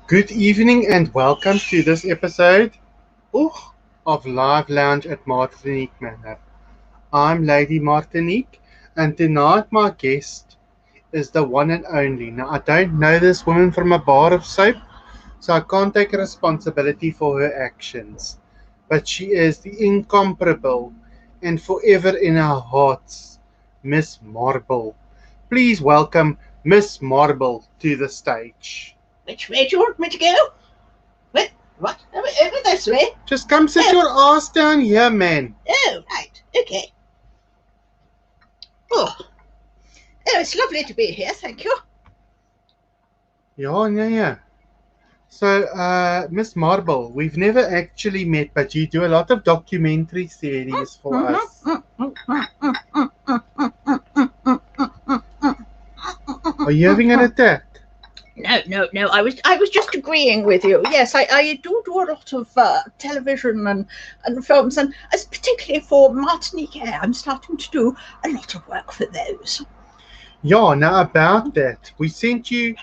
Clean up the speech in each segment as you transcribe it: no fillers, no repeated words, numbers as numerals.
Good evening and welcome to this episode of Live Lounge at Martinique Manor. I'm Lady Martinique, and tonight my guest is the one and only. Now, I don't know this woman from a bar of soap, so I can't take responsibility for her actions. But she is the incomparable and forever in our hearts, Miss Marble. Please welcome Miss Marble to the stage. Which way do you want me to go? What? Over this way? Just come sit your ass down here, man. Oh, right. Okay. Oh, it's lovely to be here. Thank you. Yeah. So, Miss Marble, we've never actually met, but you do a lot of documentary series for us. Are you having an attack? No. I was just agreeing with you. Yes, I do a lot of television and films, and particularly for Martinique Air, I'm starting to do a lot of work for those. Yeah, now about that, we sent you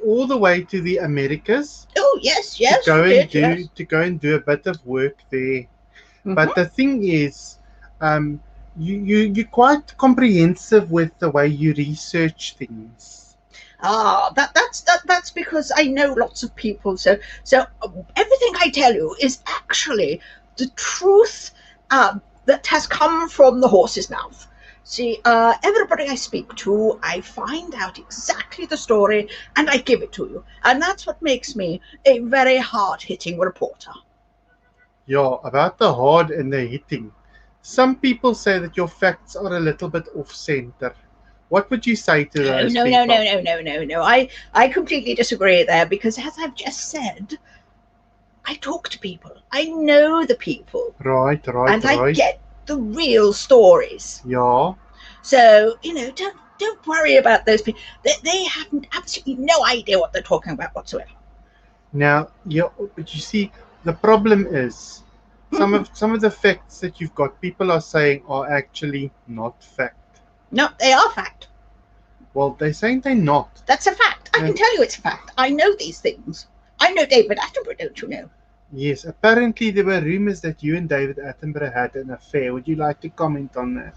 all the way to the Americas. Oh, yes. To go and do a bit of work there. Mm-hmm. But the thing is, you're quite comprehensive with the way you research things. That's because I know lots of people. So everything I tell you is actually the truth that has come from the horse's mouth. See, everybody I speak to, I find out exactly the story and I give it to you. And that's what makes me a very hard-hitting reporter. Yeah, about the hard and the hitting. Some people say that your facts are a little bit off-center. What would you say to those people? No. I completely disagree there because, as I've just said, I talk to people. I know the people. Right. And I get the real stories. Yeah. So, don't worry about those people. They have absolutely no idea what they're talking about whatsoever. Now, but you see, the problem is some of the facts that you've got, people are saying are actually not fact. No, they are fact. Well, they're saying they're not. That's a fact. I can tell you it's a fact. I know these things. I know David Attenborough, don't you know? Yes, apparently there were rumors that you and David Attenborough had an affair. Would you like to comment on that?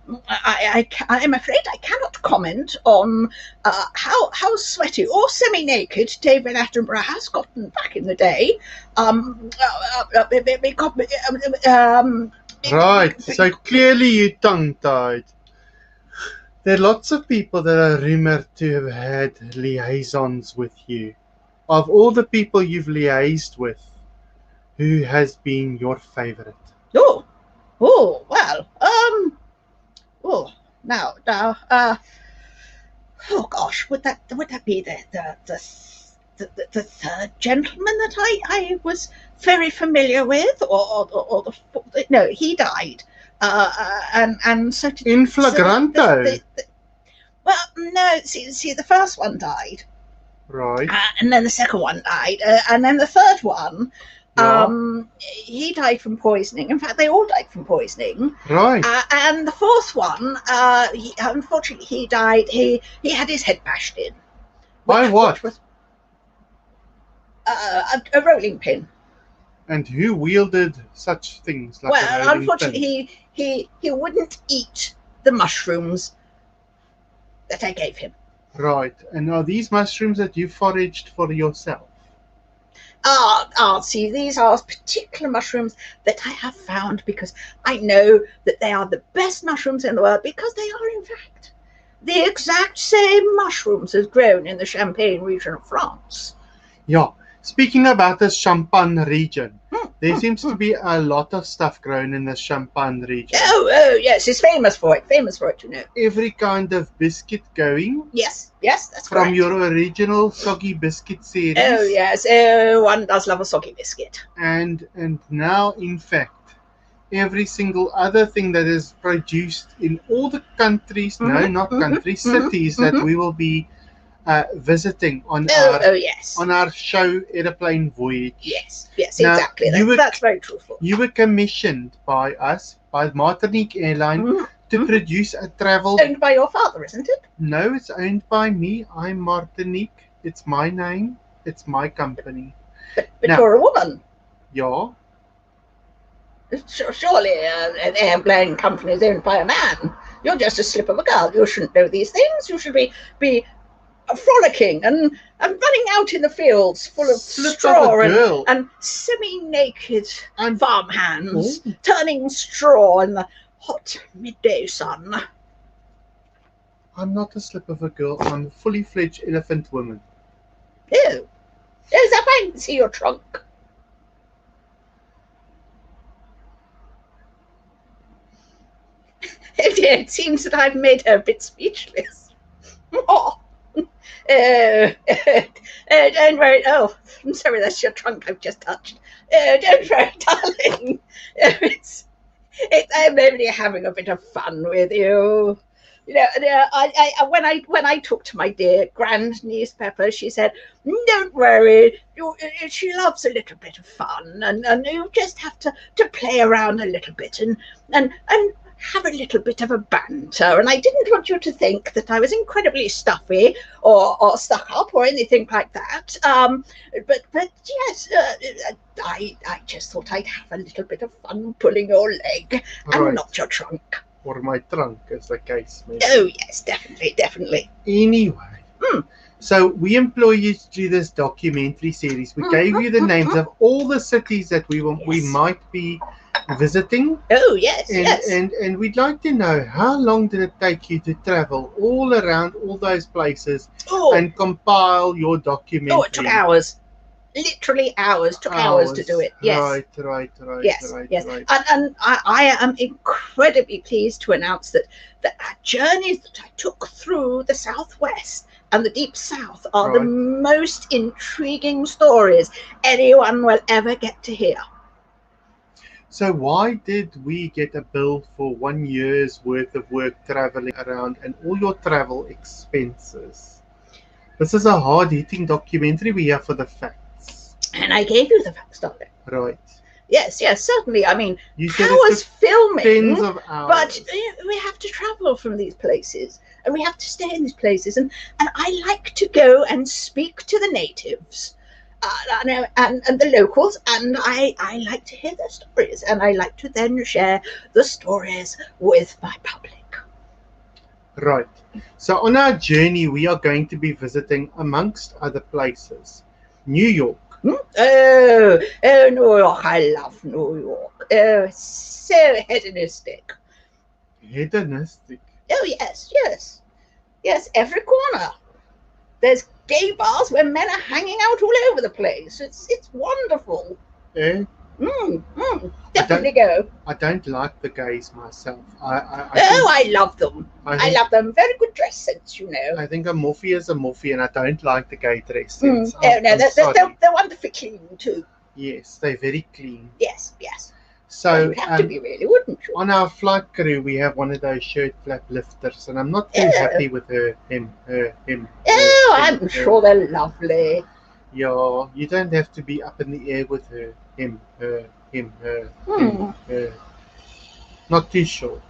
I'm afraid I cannot comment on how sweaty or semi-naked David Attenborough has gotten back in the day. Right, so clearly you're tongue-tied. There are lots of people that are rumored to have had liaisons with you. Of all the people you've liaised with, who has been your favorite? Oh, well, oh gosh, would that be the third gentleman that I was very familiar with, or no, he died, and so in flagranto. Well, no, see, the first one died, right, and then the second one died, and then the third one. He died from poisoning. In fact, they all died from poisoning. Right. And the fourth one, unfortunately, he died. He had his head bashed in. By what? Was, a rolling pin. And who wielded such things? Like unfortunately, he wouldn't eat the mushrooms that I gave him. Right. And are these mushrooms that you foraged for yourself? See, these are particular mushrooms that I have found because I know that they are the best mushrooms in the world because they are, in fact, the exact same mushrooms as grown in the Champagne region of France. Yeah. Speaking about the Champagne region, there seems to be a lot of stuff grown in the Champagne region. Oh, yes, it's famous for it, you know. Every kind of biscuit going. Yes, that's from correct. Your original soggy biscuit series. Oh, yes, one does love a soggy biscuit. And now, in fact, every single other thing that is produced in all the countries, cities that we will be visiting on our show Airplane Voyage. Yes, now, exactly. That's very truthful. You were commissioned by us, by Martinique Airline, to produce a travel. Owned by your father, isn't it? No, it's owned by me. I'm Martinique. It's my name. It's my company. But Now, you're a woman. yeah, Surely an airplane company is owned by a man. You're just a slip of a girl. You shouldn't know these things. You should be frolicking and running out in the fields full of straw and semi-naked farmhands turning straw in the hot midday sun. I'm not a slip of a girl. I'm a fully fledged elephant woman. Oh, I can see your trunk. It seems that I've made her a bit speechless. Oh. Don't worry. Oh, I'm sorry, that's your trunk I've just touched. Don't worry, darling. I'm only having a bit of fun with you. You know, when I talked to my dear grandniece Pepper, she said, "Don't worry, she loves a little bit of fun, and you just have to play around a little bit and have a little bit of a banter." And I didn't want you to think that I was incredibly stuffy or stuck up or anything like that. But yes, I just thought I'd have a little bit of fun pulling your leg and not your trunk. Or my trunk, as the case may be. Oh yes, definitely. Anyway, so we employ you to do this documentary series. We gave you the names of all the cities that we might be visiting. Oh yes, and we'd like to know, how long did it take you to travel all around all those places and compile your documentary? Oh, it took hours. Literally hours. Took hours to do it. Yes. Right. Yes. And I am incredibly pleased to announce that our journeys that I took through the Southwest and the Deep South are the most intriguing stories anyone will ever get to hear. So why did we get a bill for 1 year's worth of work traveling around and all your travel expenses? This is a hard-hitting documentary. We have for the facts. And I gave you the facts, darling. Right. Yes, certainly. I mean, hours filming, tens of hours. But we have to travel from these places, and we have to stay in these places. And I like to go and speak to the natives. And the locals, and I like to hear their stories, and I like to then share the stories with my public. Right. So on our journey, we are going to be visiting, amongst other places, New York. Oh, New York! I love New York. Oh, it's so hedonistic. Hedonistic? Oh yes. Every corner. There's gay bars where men are hanging out all over the place. It's wonderful. Definitely go. I don't like the gays myself. I love them. I love them. Very good dress sense, you know. I think a morphie is a morphie, and I don't like the gay dress sense. They're wonderfully clean too. Yes, they're very clean. Yes. So well, you'd have to be, really, wouldn't you? On our flight crew, we have one of those shirt flap lifters, and I'm not too happy with him. I'm sure they're lovely. Yeah, you don't have to be up in the air with her. Him, her. Not too sure.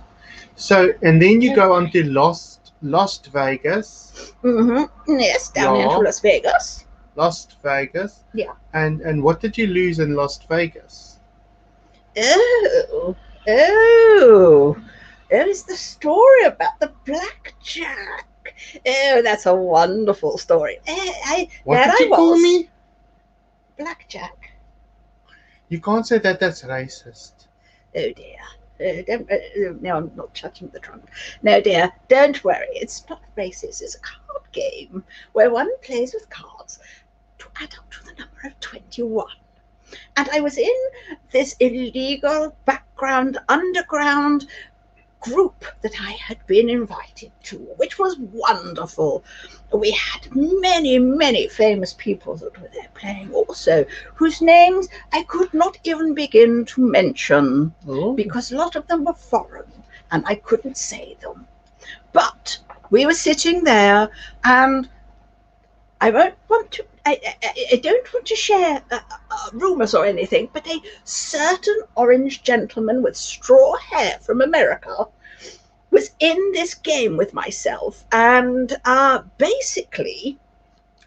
So, and then you go on to Las Vegas. Yes, down into Las Vegas. Las Vegas. Yeah. And what did you lose in Las Vegas? Oh, there is the story about the blackjack. Oh, that's a wonderful story. What did you call me? Blackjack. You can't say that. That's racist. Oh dear. No, I'm not touching the trunk. No, dear, don't worry. It's not racist. It's a card game where one plays with cards to add up to the number of 21. And I was in this illegal background, underground group that I had been invited to, which was wonderful. We had many, many famous people that were there playing also, whose names I could not even begin to mention because a lot of them were foreign and I couldn't say them. But we were sitting there, and I don't want to share rumours or anything, but a certain orange gentleman with straw hair from America was in this game with myself, and basically,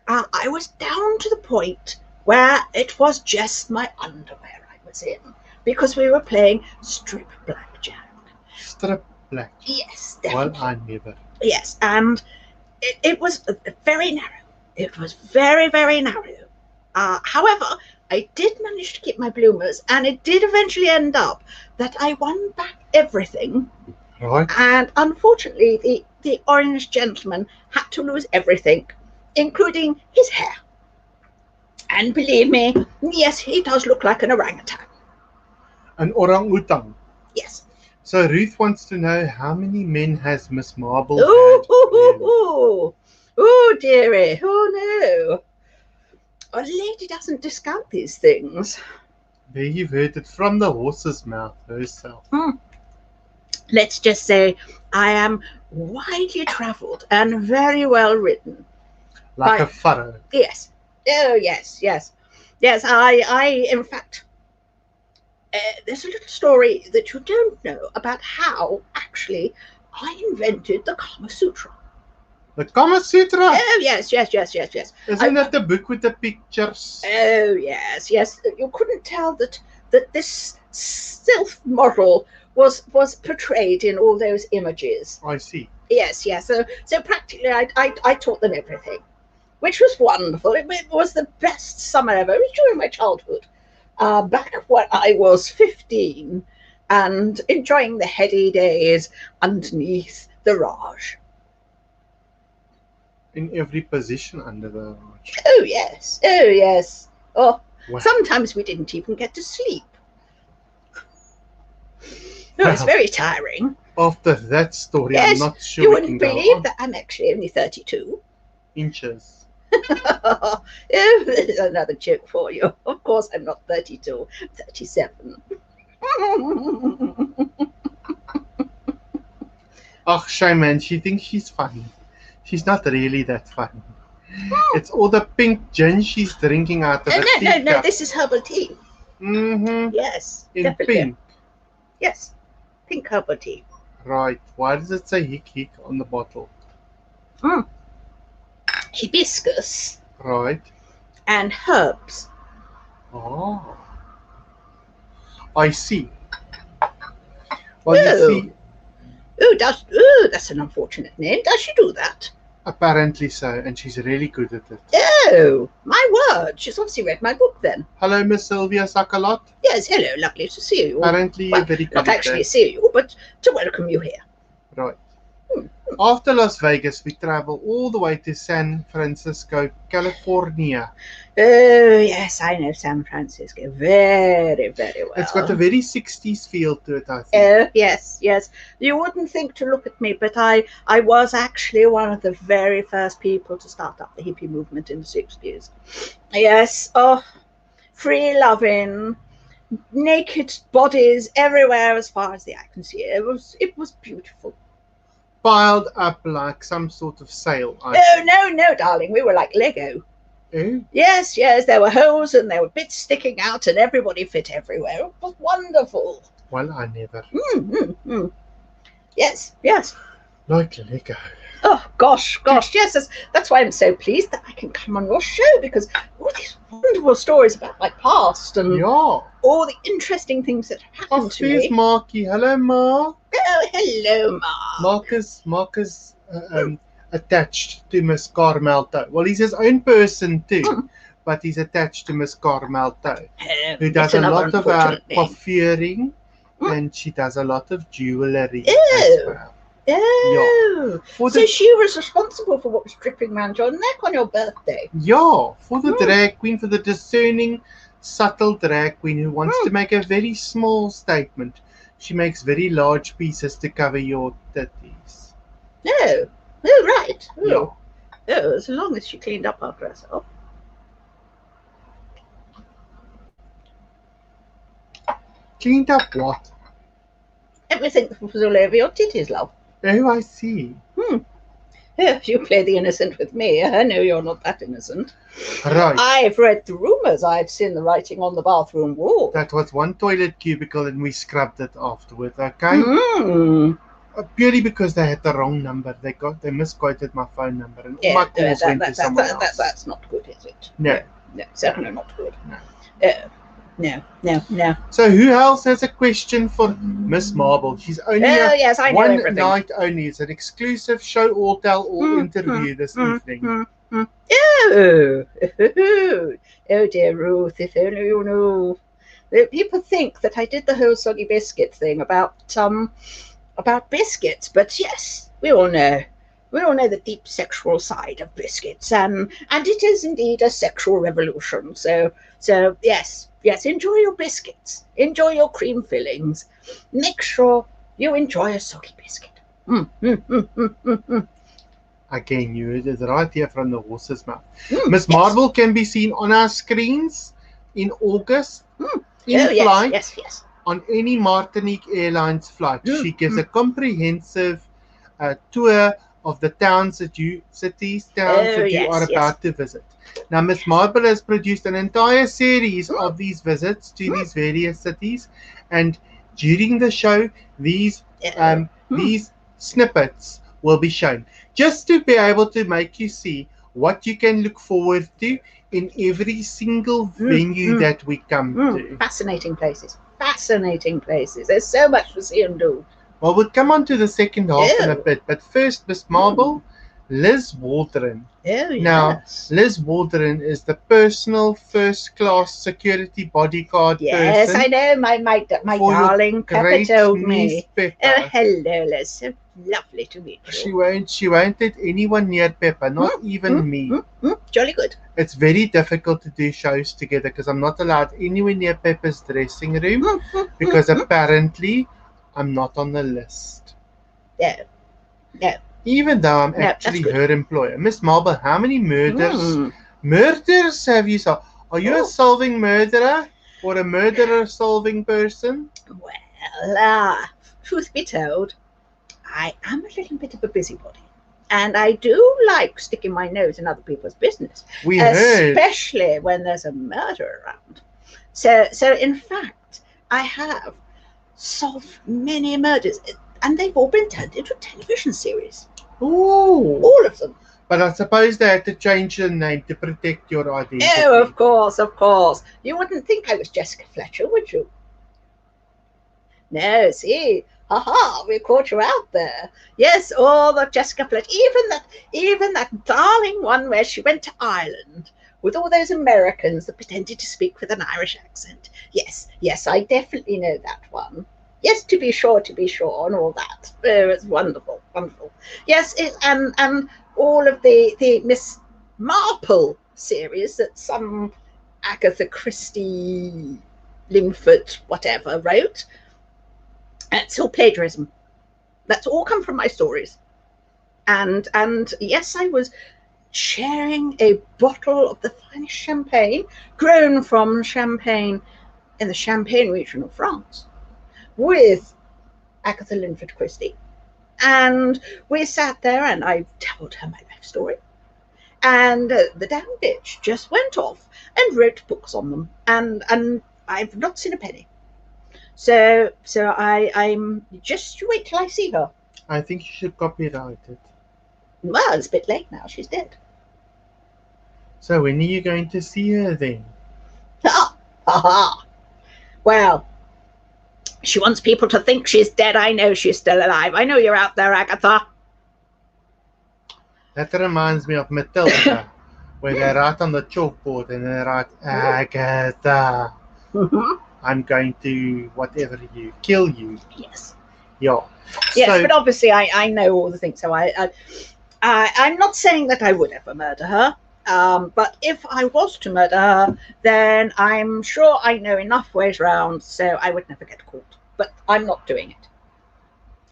I was down to the point where it was just my underwear I was in because we were playing strip blackjack. Strip blackjack. Yes, Well, definitely. I never. Yes, and it was very narrow. It was very, very narrow. However, I did manage to keep my bloomers, and it did eventually end up that I won back everything. Right. And unfortunately, the orange gentleman had to lose everything, including his hair. And believe me, yes, he does look like an orangutan. An orang-utang. Yes. So Ruth wants to know how many men has Miss Marble Ooh, ooh, dearie. Oh, no. A lady doesn't discount these things. There you've heard it from the horse's mouth herself. Let's just say I am widely travelled and very well ridden. Like a furrow. Yes. Oh, yes, yes. Yes, I in fact, there's a little story that you don't know about how, actually, I invented the Kama Sutra. The Kama Sutra? Oh, yes. Isn't that the book with the pictures? Oh, yes. You couldn't tell that this self model was portrayed in all those images. I see. Yes. So practically, I taught them everything, which was wonderful. It was the best summer ever. It was during my childhood, back when I was 15, and enjoying the heady days underneath the Raj. In every position under the Raj. Oh, yes. Oh, wow. Sometimes we didn't even get to sleep. No, it's very tiring. After that story, yes, I'm not sure you wouldn't believe that I'm actually only 32 inches. Oh, there's another joke for you. Of course, I'm not 32, 37. Oh, shame, man. She thinks she's funny. She's not really that funny. It's all the pink gin she's drinking out of a teacup. No, this is herbal tea. Mm-hmm. Yes, in definitely. Pink. Yes, pink herbal tea. Right. Why does it say hick on the bottle? Hibiscus. Right. And herbs. Oh. I see. Well, you see. That's an unfortunate name. Does she do that? Apparently so, and she's really good at it. Oh, my word. She's obviously read my book then. Hello, Miss Sylvia Sakalot. Yes, hello. Lovely to see you. Apparently you're very good not actually see you, but to welcome you here. Right. After Las Vegas, we travel all the way to San Francisco, California. Oh, yes, I know San Francisco very, very well. It's got a very 60s feel to it, I think. Oh, yes. You wouldn't think to look at me, but I was actually one of the very first people to start up the hippie movement in the 60s. Yes, free loving, naked bodies everywhere as far as the eye can see. It was beautiful. Piled up like some sort of sail. No, darling. We were like Lego. Oh? Yes, there were holes and there were bits sticking out and everybody fit everywhere. It was wonderful. Well, I never. Yes. Like Lego. Oh, gosh. Yes, that's why I'm so pleased that I can come on your show, because all these wonderful stories about my past and all the interesting things that happened to me. There's Marky. Hello, Mark. Oh, hello, Mark. Marcus attached to Miss Carmelto. Well, he's his own person too, but he's attached to Miss Carmelto, who does a lot of our coiffeuring, and she does a lot of jewellery as well. Oh, so she was responsible for what was dripping around your neck on your birthday. Yeah, for the drag queen, for the discerning, subtle drag queen who wants to make a very small statement. She makes very large pieces to cover your titties. Oh, right. Yeah. Oh, as long as she cleaned up after herself. Cleaned up what? Everything that was all over your titties, love. Oh, I see. If you play the innocent with me, I know you're not that innocent. Right. I've read the rumours. I've seen the writing on the bathroom wall. That was one toilet cubicle and we scrubbed it afterwards, okay? Purely because they had the wrong number. They misquoted my phone number, and all Yeah, my calls went to someone else. that's not good, is it? No. No, certainly not good. No. No. So who else has a question for Miss Marble? She's only Yes, I know one everything. night only. It's an exclusive show all tell all interview this evening. Oh, oh dear Ruth, if only you knew. People think that I did the whole soggy biscuit thing about biscuits, but yes, we all know. We all know the deep sexual side of biscuits, and it is indeed a sexual revolution. So yes, enjoy your biscuits, enjoy your cream fillings. Make sure you enjoy a soggy biscuit. Again, you heard it right here from the horse's mouth. Miss Marble can be seen on our screens in August in flight yes. on any Martinique Airlines flight. She gives a comprehensive tour of the cities that you are about to visit. Now, Miss Marble has produced an entire series of these visits to these various cities, and during the show, these snippets will be shown, just to be able to make you see what you can look forward to in every single venue that we come to. Fascinating places. There's so much to see and do. Well, we'll come on to the second half in a bit, but first, Miss Marble, Liz Waldron. Oh, yes. Now, Liz Waldron is the personal first-class security bodyguard person. Yes, I know. My darling Pepper told me. Pepper. Oh, hello, Liz. So lovely to meet you. She won't let anyone near Pepper, not even me. Jolly good. It's very difficult to do shows together because I'm not allowed anywhere near Pepper's dressing room because apparently I'm not on the list. No. Even though I'm actually her employer. Miss Marble, how many murders have you solved? Are you a solving murderer or a murderer-solving person? Well, truth be told, I am a little bit of a busybody. And I do like sticking my nose in other people's business. We heard. Especially when there's a murder around. So in fact, I have solved many murders, and they've all been turned into a television series. Ooh. All of them. But I suppose they had to change the name to protect your identity. Oh, of course. You wouldn't think I was Jessica Fletcher, would you? No, see, we caught you out there. Yes, all the Jessica Fletcher, even that darling one where she went to Ireland with all those Americans that pretended to speak with an Irish accent. Yes, I definitely know that one. Yes, to be sure, and all that. Oh, it's wonderful. Yes, and all of the Miss Marple series that some Agatha Christie, Linford, whatever, wrote. It's all plagiarism. That's all come from my stories. And yes, I was sharing a bottle of the finest champagne grown from Champagne in the Champagne region of France with Agatha Linford Christie. And we sat there and I told her my life story. And the damn bitch just went off and wrote books on them. And I've not seen a penny. So I'm just wait till I see her. I think you should copyright it. Well, it's a bit late now. She's dead. So when are you going to see her then? Well, she wants people to think she's dead. I know she's still alive. I know you're out there, Agatha. That reminds me of Matilda, where they write on the chalkboard and they write, Agatha, I'm going to kill you. Yes. Yeah. Yes, so, but obviously I know all the things. So I'm not saying that I would ever murder her. But if I was to murder her, then I'm sure I know enough ways round, so I would never get caught. But I'm not doing it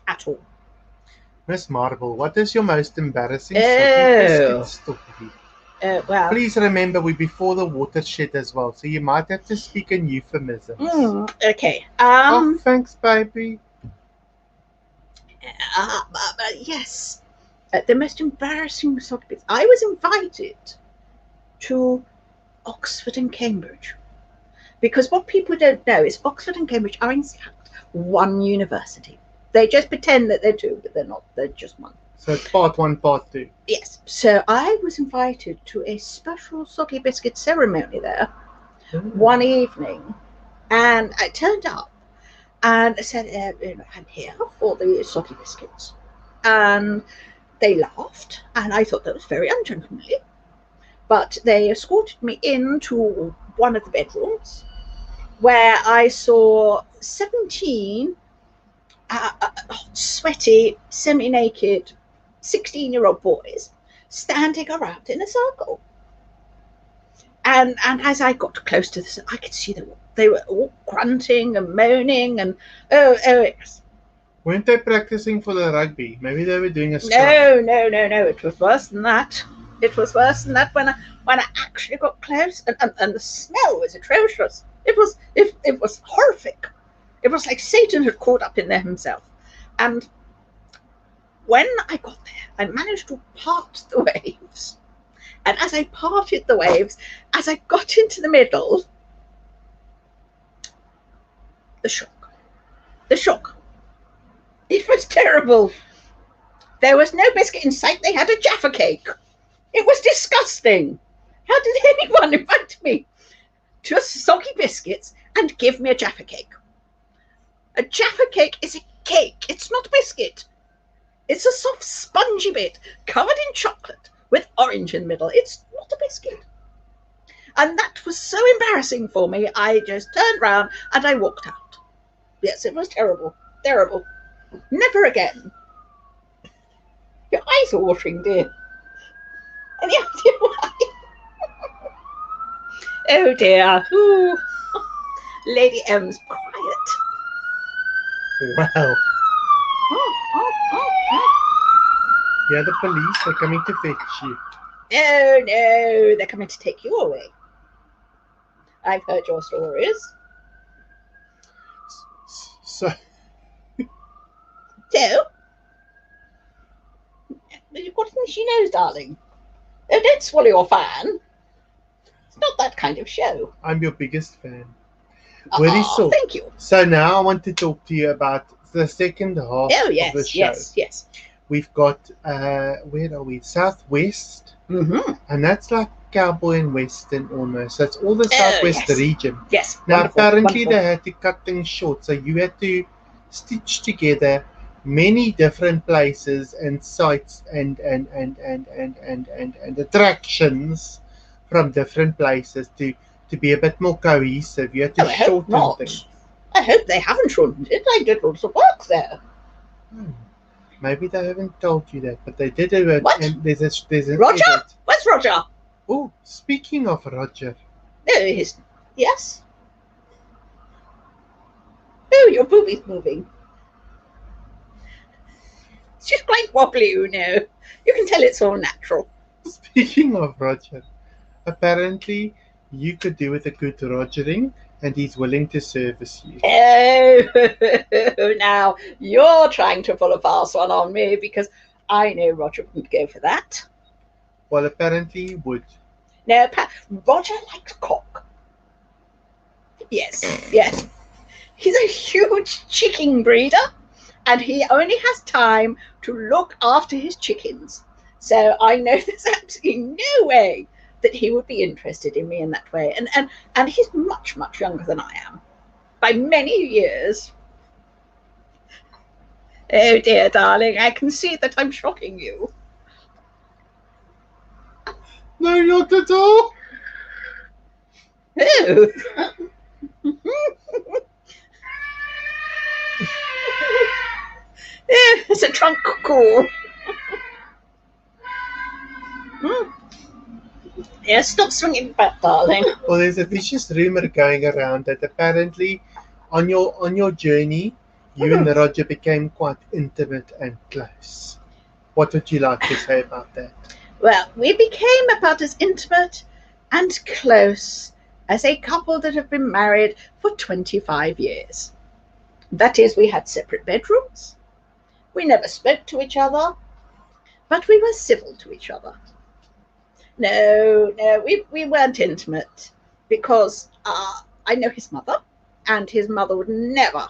at all. Miss Marble, what is your most embarrassing story? Well, please remember we're before the watershed as well, so you might have to speak in euphemisms. Okay. Oh, thanks, baby. Yes. The most embarrassing sort of bits. I was invited to Oxford and Cambridge, because what people don't know is Oxford and Cambridge are in fact one university. They just pretend that they're two, but they're not. They're just one. So it's part one, part two. Yes. So I was invited to a special soggy biscuit ceremony there one evening, and I turned up and I said, I'm here for the soggy biscuits. And they laughed, and I thought that was very ungentlemanly. But they escorted me into one of the bedrooms where I saw 17 sweaty, semi-naked 16-year-old boys standing around in a circle. And as I got close to this, I could see them. They were all grunting and moaning and oh yes. Weren't they practicing for the rugby? Maybe they were doing a scrum. No. It was worse than that. It was worse than that when I actually got close, and the smell was atrocious. It was horrific. It was like Satan had caught up in there himself. And when I got there, I managed to part the waves. And as I parted the waves, as I got into the middle, the shock. It was terrible. There was no biscuit in sight. They had a Jaffa cake. It was disgusting. How did anyone invite me to soggy biscuits and give me a Jaffa cake? A Jaffa cake is a cake. It's not a biscuit. It's a soft, spongy bit covered in chocolate with orange in the middle. It's not a biscuit. And that was so embarrassing for me. I just turned round and I walked out. Yes, it was terrible. Terrible. Never again. Your eyes are watering, dear. Any idea why? Oh dear. Ooh. Lady M's quiet. Wow. Yeah, the police are coming to fetch you. Oh no, they're coming to take you away. I've heard your stories. So you've got an itchy nose, darling. Oh, don't swallow your fan. It's not that kind of show. I'm your biggest fan. So, thank you. So now I want to talk to you about the second half of the show. Yes. We've got, where are we? Southwest. Mm-hmm. And that's like cowboy and western almost. That's all the Southwest region. Yes. Now, apparently they had to cut things short. So you had to stitch together many different places and sites and attractions from different places to be a bit more cohesive. You had to shorten things. I hope they haven't shortened it. I did lots of work there. Maybe they haven't told you that, but they did do it. What? And there's a Roger? edit. Where's Roger? Oh, speaking of Roger. Yes? Oh, your booby's moving. She's quite wobbly, you know. You can tell it's all natural. Speaking of Roger, apparently you could do with a good Rogering, and he's willing to service you. Oh, now you're trying to pull a fast one on me because I know Roger wouldn't go for that. Well, apparently he would. No, Roger likes cock. Yes. He's a huge chicken breeder, and he only has time to look after his chickens. So I know there's absolutely no way that he would be interested in me in that way. And he's much, much younger than I am. By many years. Oh dear, darling, I can see that I'm shocking you. No, not at all. Oh. It's a trunk call. Yeah, stop swinging back, darling. Well, there's a vicious rumor going around that apparently on your journey, you and Roger became quite intimate and close. What would you like to say about that? Well, we became about as intimate and close as a couple that have been married for 25 years. That is, we had separate bedrooms. We never spoke to each other, but we were civil to each other. No, we weren't intimate because I know his mother, and his mother would never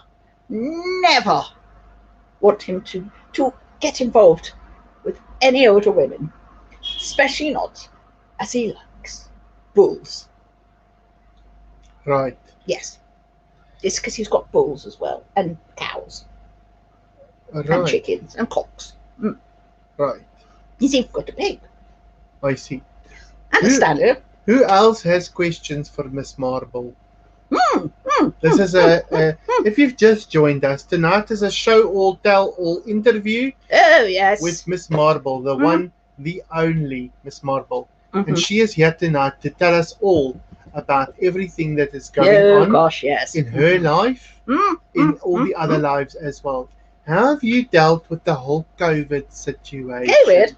want him to get involved with any older women, especially not as he likes bulls. Right. Yes, it's because he's got bulls as well, and cows, and Right. chickens, and cocks. Right. He's even got a pig, I see. and a stanley. Who else has questions for Miss Marble? This is if you've just joined us, tonight is a show all tell all interview Oh, yes. with Miss Marble, the one, the only Miss Marble. Mhm. And she is here tonight to tell us all about everything that is going on Gosh, yes. in her life, in all the other lives as well. How have you dealt with the whole COVID situation? COVID?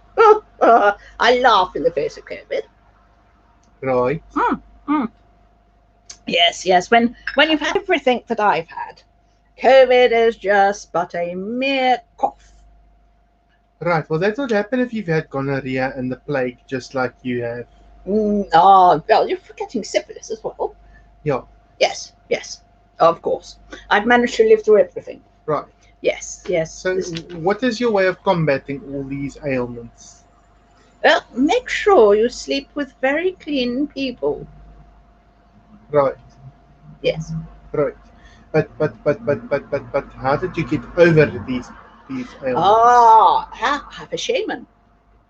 I laugh in the face of COVID. Right. Yes, yes. When you've had everything that I've had, COVID is just but a mere cough. Right. Well, that's what happened if you've had gonorrhea and the plague, just like you have. Well, you're forgetting syphilis as well. Yeah. Yes, yes. Of course. I've managed to live through everything. Right. Yes, yes. So, what is your way of combating all these ailments? Well, make sure you sleep with very clean people. Right. Yes. Right. But how did you get over these ailments? Have a shaman.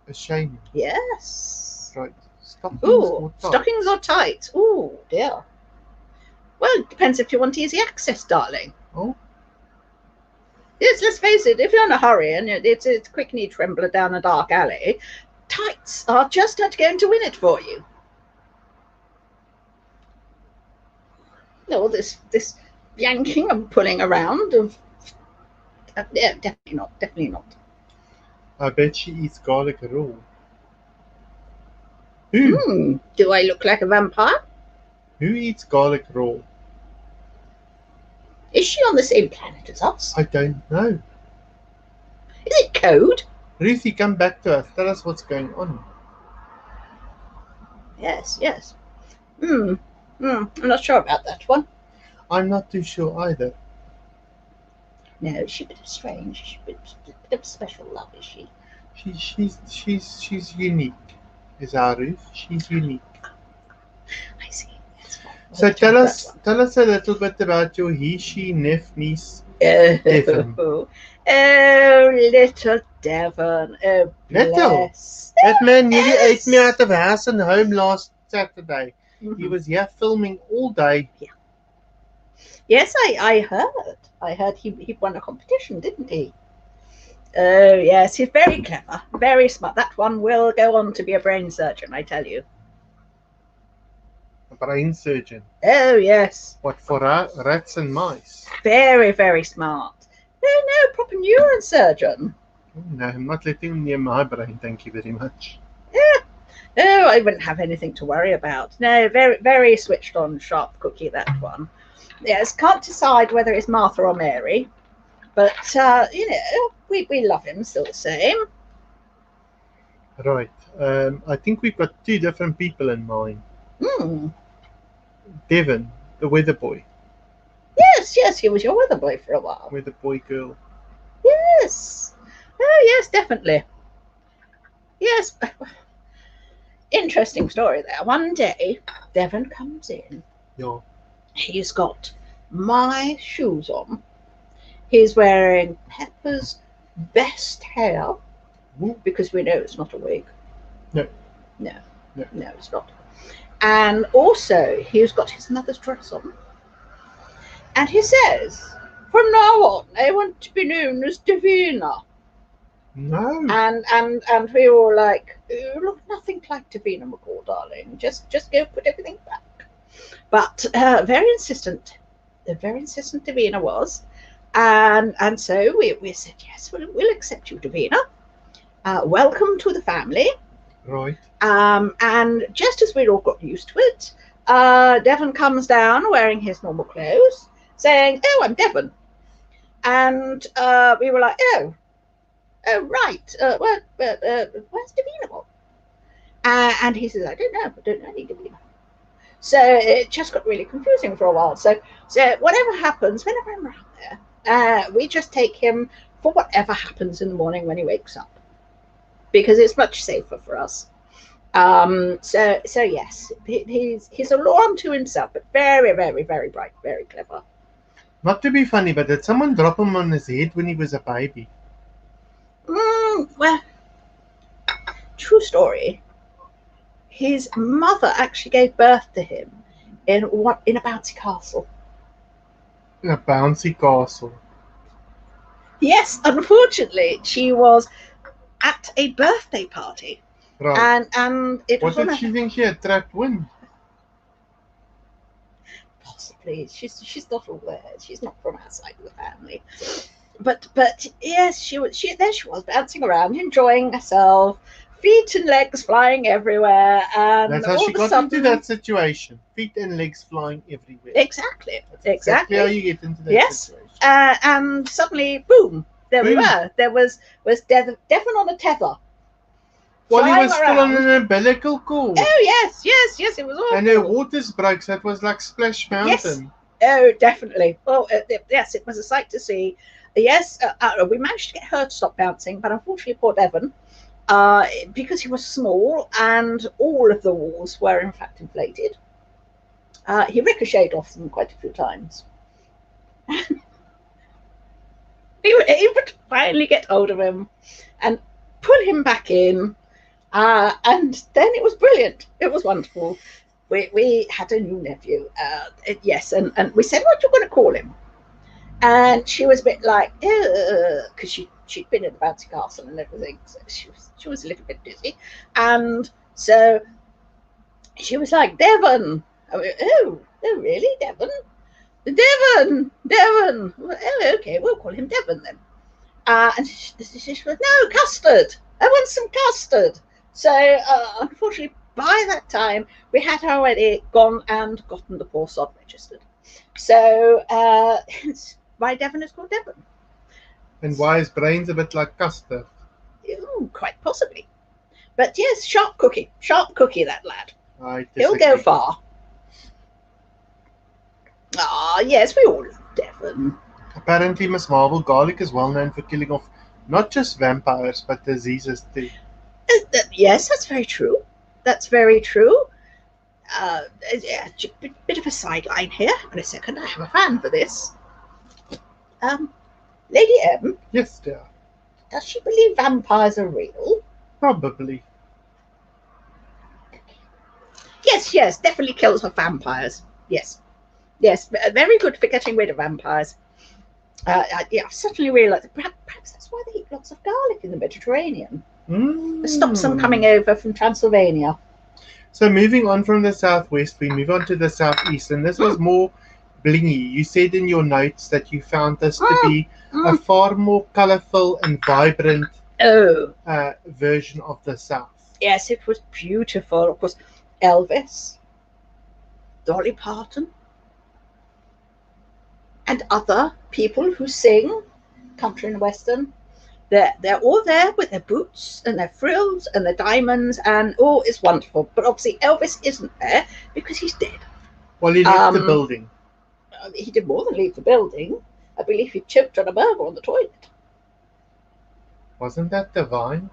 A shaman. Yes. Right. Stockings or tights. Oh, dear. Well, it depends if you want easy access, darling. Oh. Yes, let's face it, if you're in a hurry and it's a quick knee trembler down a dark alley, tights are just not going to win it for you. No, this yanking and pulling around of yeah, definitely not. I bet she eats garlic raw. Who? Do I look like a vampire? Who eats garlic raw? Is she on the same planet as us? I don't know. Is it code? Ruthie, come back to us. Tell us what's going on. Yes, yes. I'm not sure about that one. I'm not too sure either. No, she's a bit strange. She's a bit of special love, is she? She's unique. Is our Ruth? She's unique. I see. Yes, so tell us a little bit about your he, she, niece, Devon. Oh, little Devon. Oh, little. That man nearly ate me out of house and home last Saturday. He was here filming all day. Yeah. Yes, I heard. I heard he won a competition, didn't he? Oh, yes, he's very clever, very smart. That one will go on to be a brain surgeon, I tell you. A brain surgeon? Oh, yes. What, for rats and mice? Very, very smart. No, proper neurosurgeon. No, I'm not letting him near my brain, thank you very much. Yeah. Oh, I wouldn't have anything to worry about. No, very, very switched on, sharp cookie, that one. Yes, can't decide whether it's Martha or Mary, but, we love him still the same. Right. I think we've got two different people in mind. Devon, the weather boy. Yes, he was your weather boy for a while. Weather boy girl. Yes. Oh, yes, definitely. Yes. Interesting story there. One day, Devon comes in. Yeah. He's got my shoes on. He's wearing Pepper's best hair, because we know it's not a wig. No, it's not. And also, he's got his mother's dress on. And he says, from now on, I want to be known as Davina. No. And we were like, you look nothing like Davina McCall, darling. Just go put everything back. But very insistent Davina was. And so we said, yes, we'll accept you, Davina. Welcome to the family. Right. And just as we'd all got used to it, Devon comes down wearing his normal clothes, saying, oh, I'm Devon. And we were like, oh, right. Where's Davina? And he says, I don't know any Davina. So it just got really confusing for a while. So whatever happens, whenever I'm around there, we just take him for whatever happens in the morning when he wakes up, because it's much safer for us. So yes, he's a law unto himself, but very, very, very bright, very clever. Not to be funny, but did someone drop him on his head when he was a baby? Well, true story. His mother actually gave birth to him in a bouncy castle. In a bouncy castle. Yes, unfortunately, she was at a birthday party, Right. and it was What did she think she attract wind? Possibly. She's not aware. She's not from our side of the family. But yes, she there she was bouncing around, enjoying herself, feet and legs flying everywhere, and That's how all she of a got sudden, into that situation. Feet and legs flying everywhere. exactly, That's exactly how exactly. you get into that Yes, situation. and suddenly, boom! There we Boom. were. There was Devon on a tether, While he flying was still on around. an umbilical cord. Oh yes, yes, yes! It was awful. And her waters broke, so it was like Splash Yes. Mountain. Oh, definitely. Oh, yes, it was a sight to see. Yes, we managed to get her to stop bouncing, but unfortunately, poor Devon, because he was small and all of the walls were in fact inflated, he ricocheted off them quite a few times. We were able to finally get hold of him and pull him back in, and then it was brilliant. It was wonderful. We had a new nephew, yes, and we said, what are you going to call him? And she was a bit like, because she'd been in the bouncy castle and everything, so she was a little bit dizzy, and so she was like, Devon. I went, oh, really, Devon? Devon. Well, oh, okay, we'll call him Devon then. And she was, no, custard. I want some custard. So unfortunately, by that time, we had already gone and gotten the poor sod registered. So why Devon is called Devon. And why his brain's a bit like custard. Ooh, quite possibly. But yes, sharp cookie, that lad. He'll go far. Ah, yes, we all love Devon. Apparently, Miss Marvel garlic is well known for killing off not just vampires, but diseases too. Yes, that's very true. That's very true. Yeah, bit of a sideline here. Wait a second, I have a fan for this. Lady M. Yes, dear. Does she believe vampires are real? Probably. Yes, definitely kills off vampires. Yes, very good for getting rid of vampires. Yeah, I've certainly realised perhaps that's why they eat lots of garlic in the Mediterranean. It stops them coming over from Transylvania. So moving on from the southwest, we move on to the southeast, and this was more blingy. You said in your notes that you found this to be a far more colourful and vibrant version of the south. Yes, it was beautiful. Of course, Elvis, Dolly Parton, and other people who sing country and western. They're all there with their boots and their frills and their diamonds, and oh, it's wonderful. But obviously, Elvis isn't there because he's dead. Well, he left the building. He did more than leave the building. I believe he choked on a burger on the toilet. Wasn't that divine?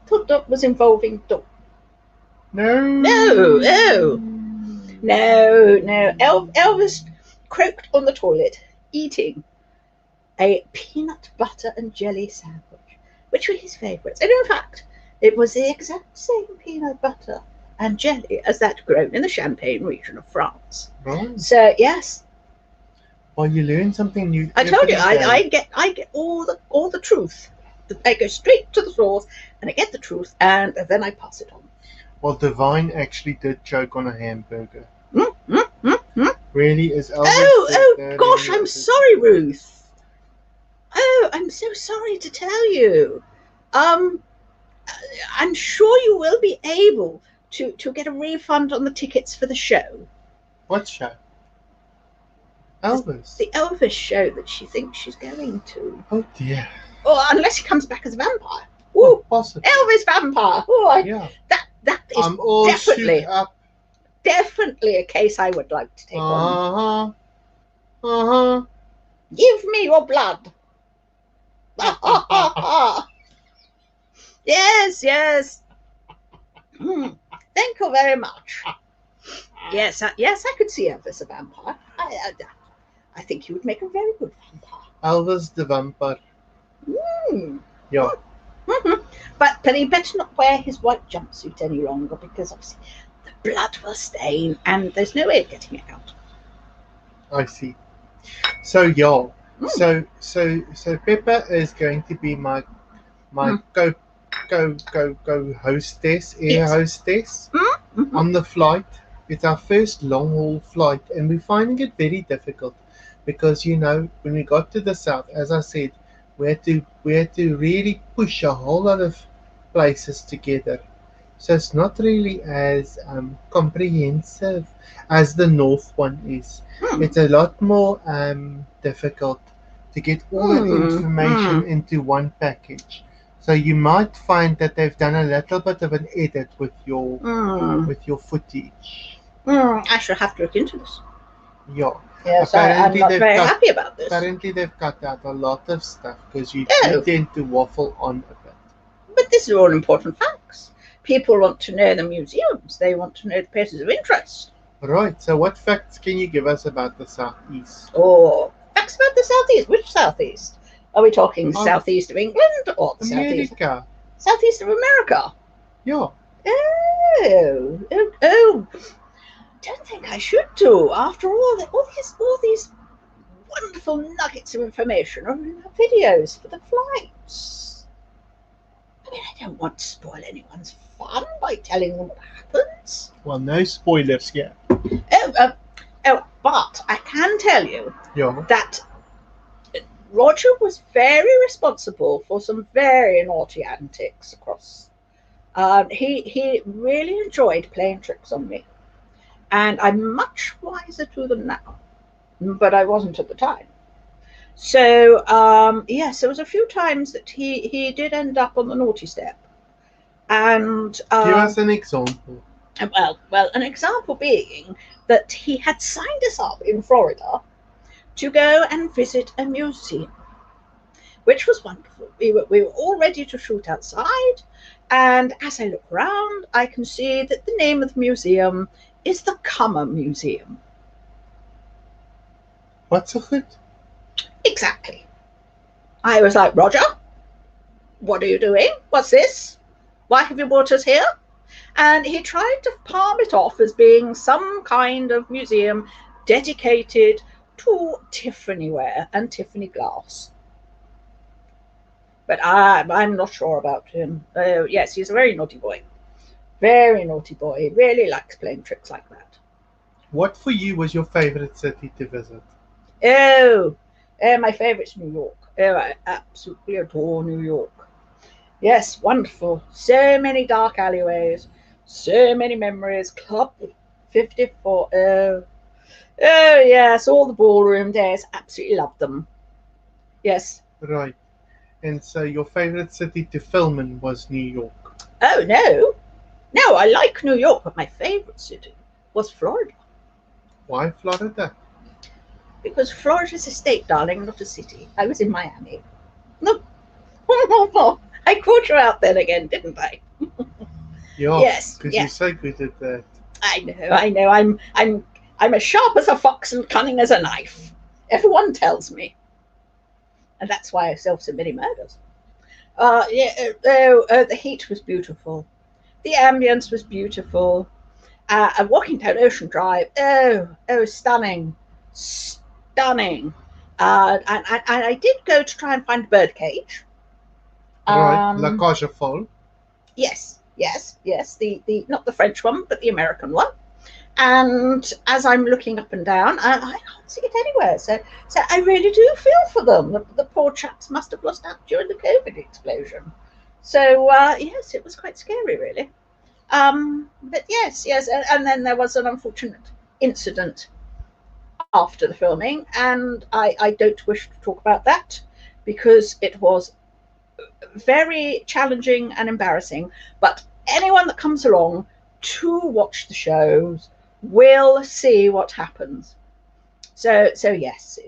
Thought that was involving dog. No. Elvis croaked on the toilet, eating a peanut butter and jelly sandwich, which were his favourites. And in fact, it was the exact same peanut butter and jelly as that grown in the Champagne region of France. Right. So yes. Well, you learn something new. I told you, I get all the truth. I go straight to the source, and I get the truth, and then I pass it on. Well, Divine actually did choke on a hamburger. Really, is Elvis? Oh gosh, I'm sorry, Ruth. Oh, I'm so sorry to tell you. I'm sure you will be able to get a refund on the tickets for the show. What show? Elvis. The Elvis show that she thinks she's going to. Oh dear. Oh, unless he comes back as a vampire. Oh, possibly. Elvis vampire. Oh, yeah. That is definitely a case I would like to take on. Give me your blood. Ha ha ha ha. Yes, yes. Thank you very much. Yes, yes, I could see Elvis a vampire. I think he would make a very good vampire. Elvis the vampire. Mm. Yeah, But he better not wear his white jumpsuit any longer because obviously the blood will stain and there's no way of getting it out. I see. So yeah, Mm. so Pepper is going to be my Mm. go hostess, air Yes. hostess Mm-hmm. on the flight. It's our first long haul flight, and we're finding it very difficult because when we got to the south, as I said, we had to really push a whole lot of places together. So it's not really as comprehensive as the north one is. Mm. It's a lot more difficult to get all that Mm. information Mm. into one package. So you might find that they've done a little bit of an edit with your Mm. with your footage. I shall have to look into this. Yeah. Yes, I'm Apparently not they've very cut happy about this. apparently they've cut out a lot of stuff because you do Oh, tend to waffle on a bit. but these are all important facts. People want to know the museums. They want to know the places of interest. Right. So what facts can you give us about the southeast? Or facts about the southeast. Which southeast? Are we talking the Oh, southeast of England or the America. southeast of America? Yeah. Oh. Don't think I should do. After all these wonderful nuggets of information on videos for the flights. I mean, I don't want to spoil anyone's fun by telling them what happens. Well, no spoilers yet. But I can tell you Yeah. that Roger was very responsible for some very naughty antics across. He really enjoyed playing tricks on me, and I'm much wiser to them now, but I wasn't at the time. So yes, there was a few times that he did end up on the naughty step, and Give us an example. well, an example being that he had signed us up in Florida to go and visit a museum, which was wonderful. We were all ready to shoot outside, and as I look around, I can see that the name of the museum is the Kummer Museum. What's a hood? Exactly. I was like, Roger, what are you doing? What's this? Why have you brought us here? And he tried to palm it off as being some kind of museum dedicated to Tiffany ware and Tiffany glass. But I'm not sure about him. Yes, he's a very naughty boy. Very naughty boy. He really likes playing tricks like that. What for you was your favorite city to visit? Oh, my favourite's New York. Oh, I absolutely adore New York. Yes, wonderful. So many dark alleyways, so many memories. Club 54. Oh, yes, all the ballroom days. Absolutely love them. Yes. Right. And so your favorite city to film in was New York. Oh, no. No, I like New York, but my favourite city was Florida. Why Florida? Because Florida's a state, darling, not a city. I was in Miami. No. I caught you out then again, didn't I? Yeah. Yes. Because Yes. you're so good at that. I know. I'm as sharp as a fox and cunning as a knife. Everyone tells me. And that's why I solved so many murders. The heat was beautiful. The ambience was beautiful. And walking down Ocean Drive, stunning. Stunning. And I did go to try and find a birdcage. Right. La Cage aux Folles. Yes. The not the French one, but the American one. And as I'm looking up and down, I can't see it anywhere. So I really do feel for them. The poor chaps must have lost out during the COVID explosion. So yes, it was quite scary, really. But yes, and then there was an unfortunate incident after the filming, and I don't wish to talk about that because it was very challenging and embarrassing. But anyone that comes along to watch the shows will see what happens. So yes,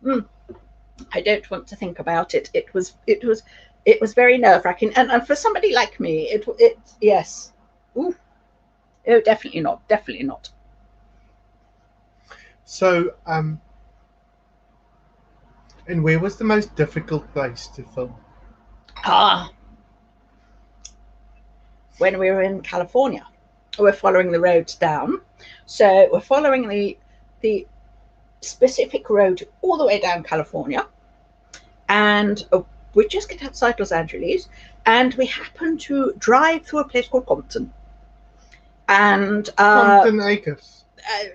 I don't want to think about it. It was very nerve-wracking, and for somebody like me, it yes. Ooh, oh, definitely not, definitely not. So, and where was the most difficult place to film? Ah, when we were in California, we're following the roads down, so we're following the specific road all the way down California, and we just get outside Los Angeles, and we happen to drive through a place called Compton, and Compton Acres.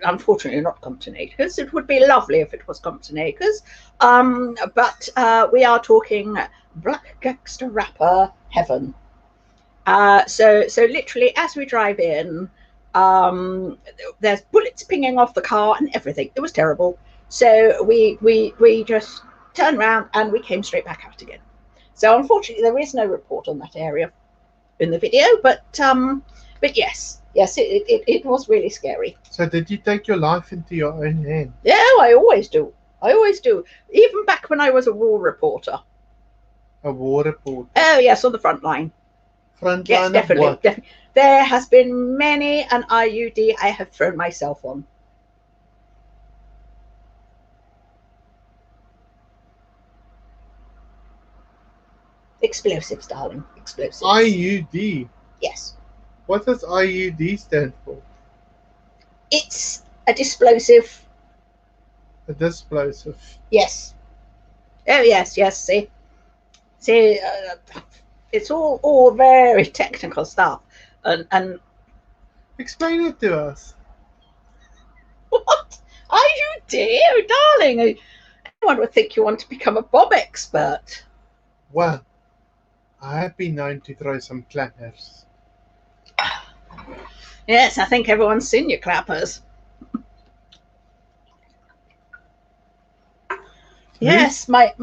Unfortunately not Compton Acres. It would be lovely if it was Compton Acres, but we are talking black gangster rapper heaven. So literally, as we drive in, there's bullets pinging off the car and everything. It was terrible. So we just turned around and we came straight back out again. So unfortunately, there is no report on that area in the video, but yes, it was really scary. So, did you take your life into your own hands? Yeah, I always do. I always do. Even back when I was a war reporter. A war reporter? Oh, yes, on the front line. Front yes, line definitely, of what? definitely. There has been many an IUD I have thrown myself on. Explosives, darling. Explosives. IUD? Yes. What does IUD stand for? It's a displosive. A displosive. Yes. Oh, yes, yes. See, it's all very technical stuff, and Explain it to us. what? IUD, oh, darling. Anyone would think you want to become a bomb expert. Well, I have been known to throw some clappers. Yes, I think everyone's seen your clappers. Yes, my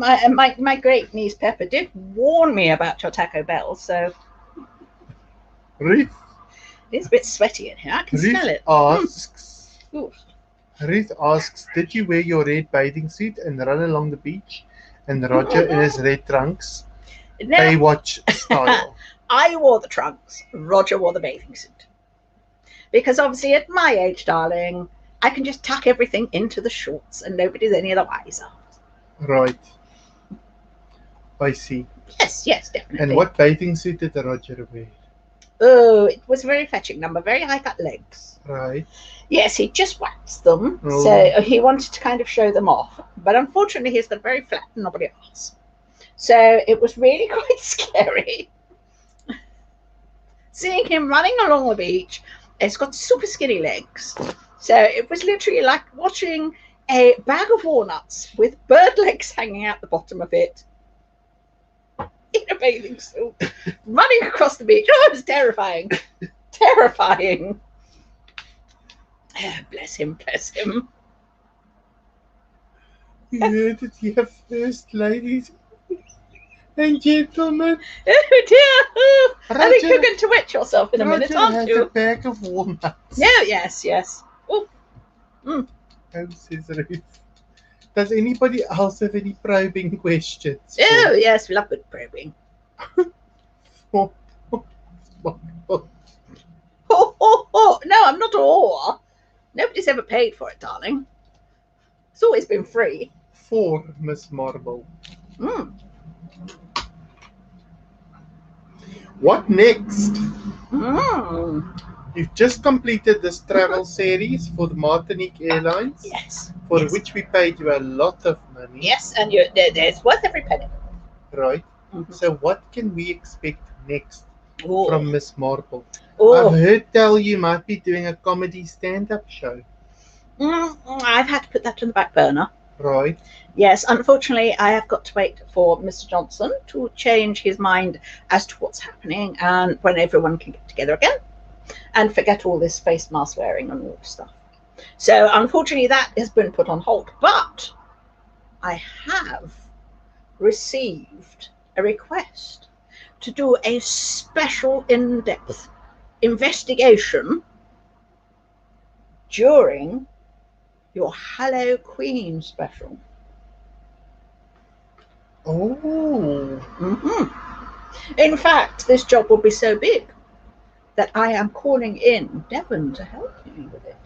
great niece Pepper did warn me about your Taco Bell, so Ruth? It's a bit sweaty in here. I can smell it. Ruth asks, did you wear your red bathing suit and run along the beach? And Roger in his red trunks? No. Baywatch style. I wore the trunks. Roger wore the bathing suit. Because obviously at my age, darling, I can just tuck everything into the shorts and nobody's any the wiser. Right. I see. Yes, definitely. And what bathing suit did Roger wear? Oh, it was a very fetching number, very high cut legs. Right. Yes, he just waxed them, so he wanted to kind of show them off. But unfortunately, he's got very flat knobbly arse. So it was really quite scary. Seeing him running along the beach, he's got super skinny legs. So it was literally like watching a bag of walnuts with bird legs hanging out the bottom of it in a bathing suit, running across the beach. Oh, it was terrifying. Terrifying. Oh, bless him, bless him. You heard it here first, ladies and gentlemen. Oh dear. Roger, I think you're going to wet yourself in a minute, aren't you? A bag of walnuts. No, yes. Oh. Oh, says Ruth. Does anybody else have any probing questions? Oh, yes, we love good probing. Oh. No, I'm not all. Nobody's ever paid for it, darling. It's always been free. For Miss Marble. What next? You've just completed this travel series for the Martinique Airlines. Yes. For which we paid you a lot of money. Yes, and it's worth every penny. Right. So what can we expect next Ooh. From Miss Marple? Ooh. I've heard tell you might be doing a comedy stand-up show. I've had to put that on the back burner. Right. Yes, unfortunately, I have got to wait for Mr. Johnson to change his mind as to what's happening and when everyone can get together again and forget all this face mask wearing and all stuff. So, unfortunately, that has been put on hold. But I have received a request to do a special in-depth investigation during your Hello Queen special. Oh, In fact, this job will be so big that I am calling in Devon to help me with it.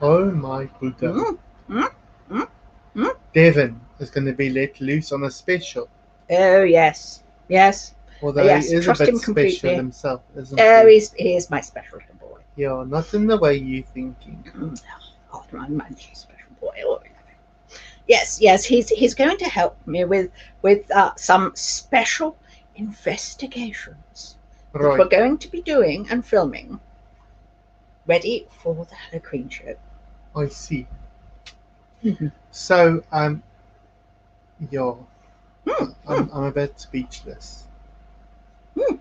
oh my Buddha. Mm, mm, mm, mm. Devon is going to be let loose on a special. Oh, yes. Yes. Although he Yes. is a Trust bit him special completely. himself, isn't Oh, he? he is my special little boy. Yeah, not in the way you're thinking. Oh, my special boy. Oh, yes, yes. He's going to help me with some special investigations that we're Right, going to be doing and filming, ready for the Halloween show. I see. Mm-hmm. So, yeah, Mm, mm, I'm a bit speechless. mm.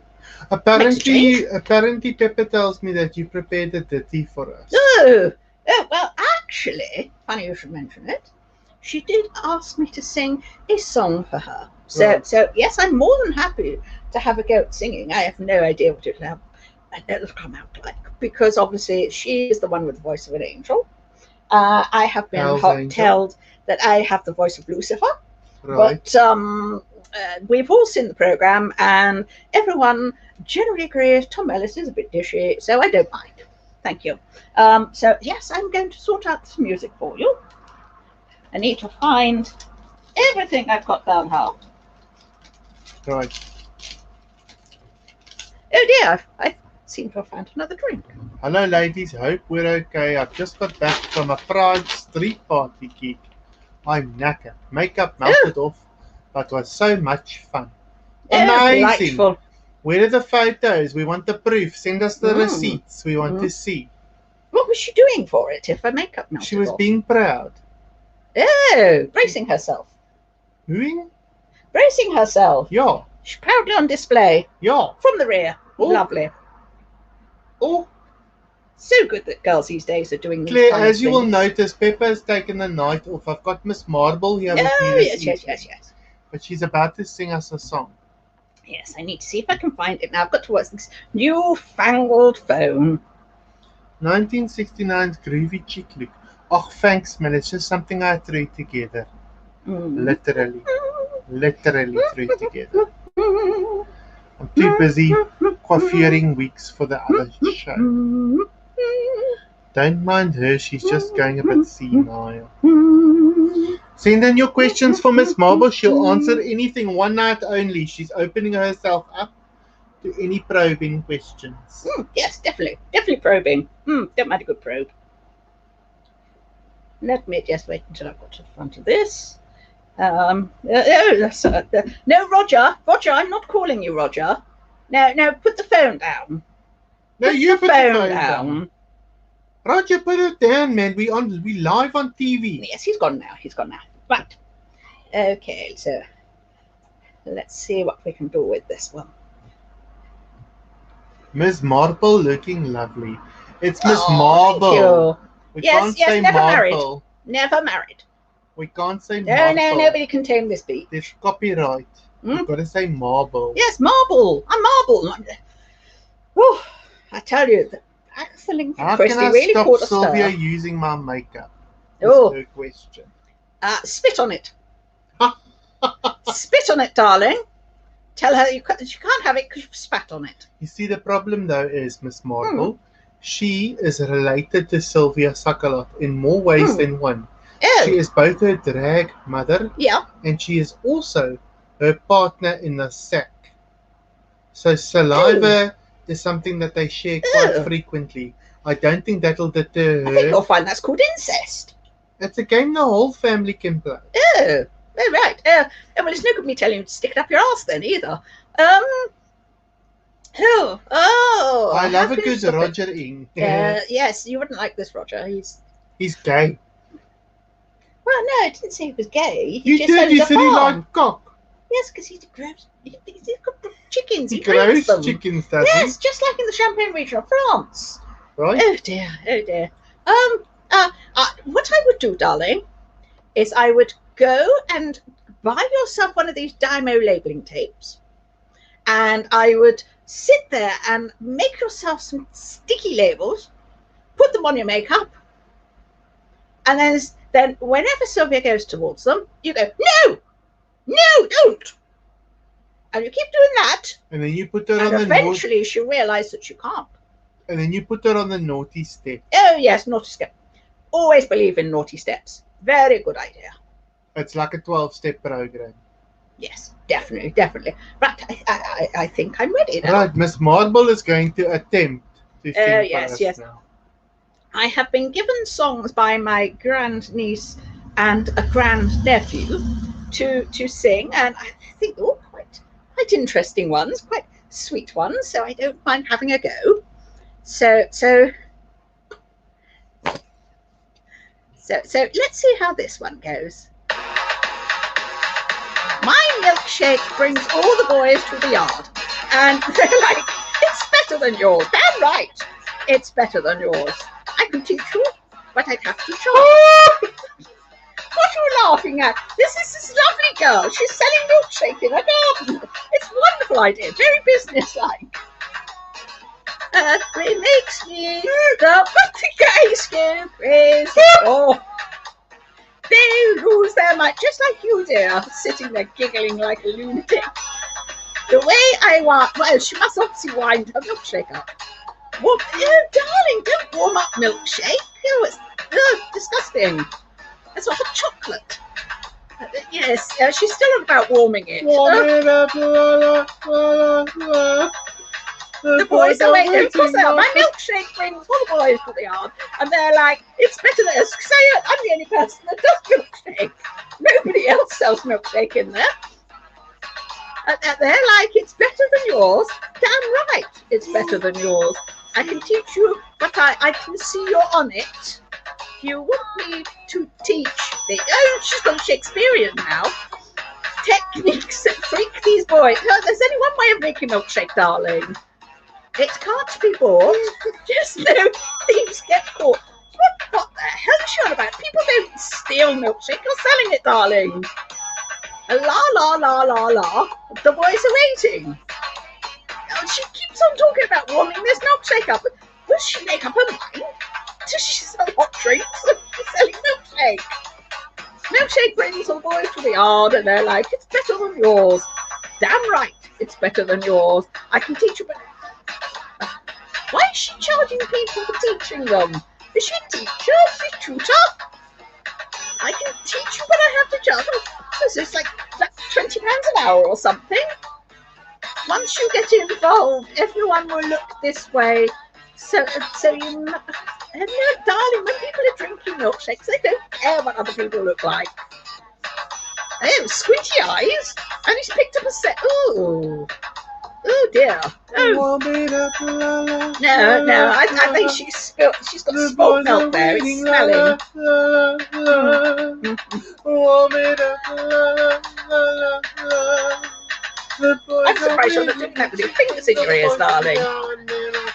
Makes a change. Apparently, Pepper tells me that you prepared a ditty for us. Oh, well, actually, funny you should mention it. She did ask me to sing a song for her. So, Right. so yes, I'm more than happy to have a go at singing. I have no idea what it'll come out like because obviously she is the one with the voice of an angel. I have been Hell's Angel. told that I have the voice of Lucifer, Right. but we've all seen the program, and everyone generally agrees Tom Ellis is a bit dishy, so I don't mind. Thank you. So yes, I'm going to sort out some music for you. I need to find everything I've got down here. Right. Oh dear, I seem to have found another drink. Hello, ladies. Hope we're okay. I've just got back from a Prague street party gig. I'm knackered. Makeup melted off, but was so much fun. Amazing. Delightful. Where are the photos? We want the proof. Send us the Mm. receipts. We want to see. What was she doing for it if her makeup melted She was off? being proud. Oh, bracing herself. Who? Bracing herself. Yeah. She's proudly on display Yeah. from the rear. Oh. Lovely. Oh, So good that girls these days are doing these Claire, kind of as you will things. notice, Pepper's taken the night off. I've got Miss Marble here with me Oh, this yes. evening, but she's about to sing us a song. Yes, I need to see if I can find it now. I've got to watch this newfangled phone. 1969's groovy chick look. Oh, thanks, man. It's just something I threw together. Literally threw together. I'm too busy coiffing weeks for the other show. Don't mind her, she's just going a bit senile. Send in your questions for Miss Marble. She'll answer anything one night only. She's opening herself up to any probing questions. Yes, definitely probing. Don't mind a good probe. Let me just wait until I've got to the front of this. No, Roger, I'm not calling you Roger. No, put the phone down. No, you put the phone down. down. Roger, put it down, man. We live on TV. Yes, he's gone now. Right. Okay, so let's see what we can do with this one. Miss Marble looking lovely. It's Miss Thank Marble. you. We Yes, can't yes, say never married. Marble. Never married. We can't say No, Marble. nobody can tame this beat. There's copyright. You've got to say Marble. Yes, marble. I'm marble. Whew, I tell you, the accent How Christy can I really stop caught a Sylvia stir. using my makeup? Oh. That's her question. Spit on it. Spit on it, darling. Tell her you can't have it because you've spat on it. You see, the problem though is, Miss Marble, she is related to Sylvia Sakalot in more ways than one. Oh. She is both her drag mother, Yeah, and she is also her partner in the sack. So saliva is something that they share quite frequently. I don't think that'll deter her. I think you'll find that's called incest. It's a game the whole family can play. Oh, right. Well, it's no good me telling you to stick it up your arse then either. I love a good Roger Ing. Yes, you wouldn't like this, Roger. He's gay. Well, no, I didn't say he was gay. You just did. You said he farm. liked cock. Yes, because he grows. He's got chickens. He breeds grows them. chickens, does Yes, just like in the Champagne region of France. Right. Oh dear. What I would do, darling, is I would go and buy yourself one of these Dymo labeling tapes, and I would sit there and make yourself some sticky labels, put them on your makeup, and then whenever Sylvia goes towards them, you go, no! No, don't. And you keep doing that, And then you put her and on the naughty. eventually she'll realise that you can't. And then you put her on the naughty step. Oh, yes, naughty step. Always believe in naughty steps. Very good idea. It's like a 12-step program. Yes, definitely, definitely. Right, I think I'm ready now. Right, Miss Marble is going to attempt to sing for yes, us yes. now. I have been given songs by my grandniece and a grandnephew to sing, and I think they're all quite interesting ones, quite sweet ones. So I don't mind having a go. So let's see how this one goes. My milkshake brings all the boys to the yard, and they're like, "It's better than yours." Damn right, it's better than yours. I can teach you, but I'd have to charge. What are you laughing at? This is this lovely girl. She's selling milkshake in her garden. It's a wonderful idea, very businesslike. It makes me the butterfly go crazy. Oh, they lose their mind, just like you, dear, sitting there giggling like a lunatic. The way I want, well, she must obviously wind her milkshake up. Well, oh, darling, don't warm up milkshake. Oh, it's disgusting. It's not a chocolate. Yes, she's still about warming it. Warm it up, la, la, la. The boys are waiting. Of course they are. My milkshake brings all the boys to the yard, and they're like, "It's better than us." Say it. I'm the only person that does milkshake. Nobody else sells milkshake in there. And they're like, "It's better than yours." Damn right, it's better than yours. I can teach you, but I can see you're on it. You want me to teach the she's gone Shakespearean now. Techniques that freak these boys. No, there's only one way of making milkshake, darling. It can't be bought. Just no thieves get caught. What the hell is she on about? People don't steal milkshake. You're selling it, darling. La la la la la. The boys are waiting. Oh, she keeps on talking about warming this milkshake up. Will she make up her mind? Does she sell hot drinks? She's selling milkshake. Milkshake brings all the boys to the yard, and they're like, "It's better than yours." Damn right, it's better than yours. I can teach you, but why is she charging people for teaching them? Is she a teacher? Is she a tutor? I can teach you, but I have to charge them. This is like £20 an hour or something. Once you get involved, everyone will look this way. So you, and no, darling, when people are drinking milkshakes, they don't care what other people look like. Oh, squinty eyes, and he's picked up a set. Oh dear. Oh. No, I think she's got spilled milk there. It's smelling. I'm surprised you didn't have any fingers in your ears, darling.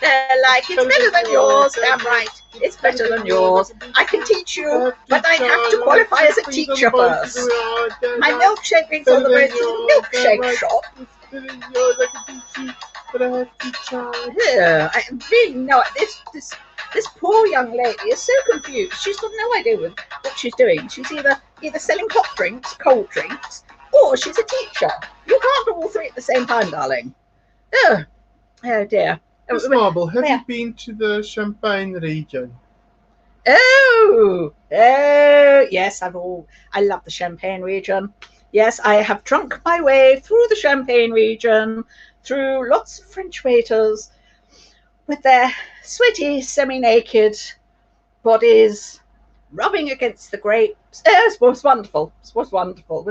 They're like, "It's better than yours." Damn right, it's better than yours. I can teach you, but I have to qualify as a teacher first. My milkshake brings all the way to the milkshake shop. Yeah, I really know this poor young lady is so confused. She's got no idea what she's doing. She's either selling hot drinks, cold drinks, or she's a teacher. You can't do all three at the same time, darling. Oh dear. Miss Marble, have you been to the Champagne region? Oh, yes, I love the Champagne region. Yes, I have drunk my way through the Champagne region, through lots of French waiters with their sweaty, semi-naked bodies rubbing against the grapes. It was wonderful. It was wonderful.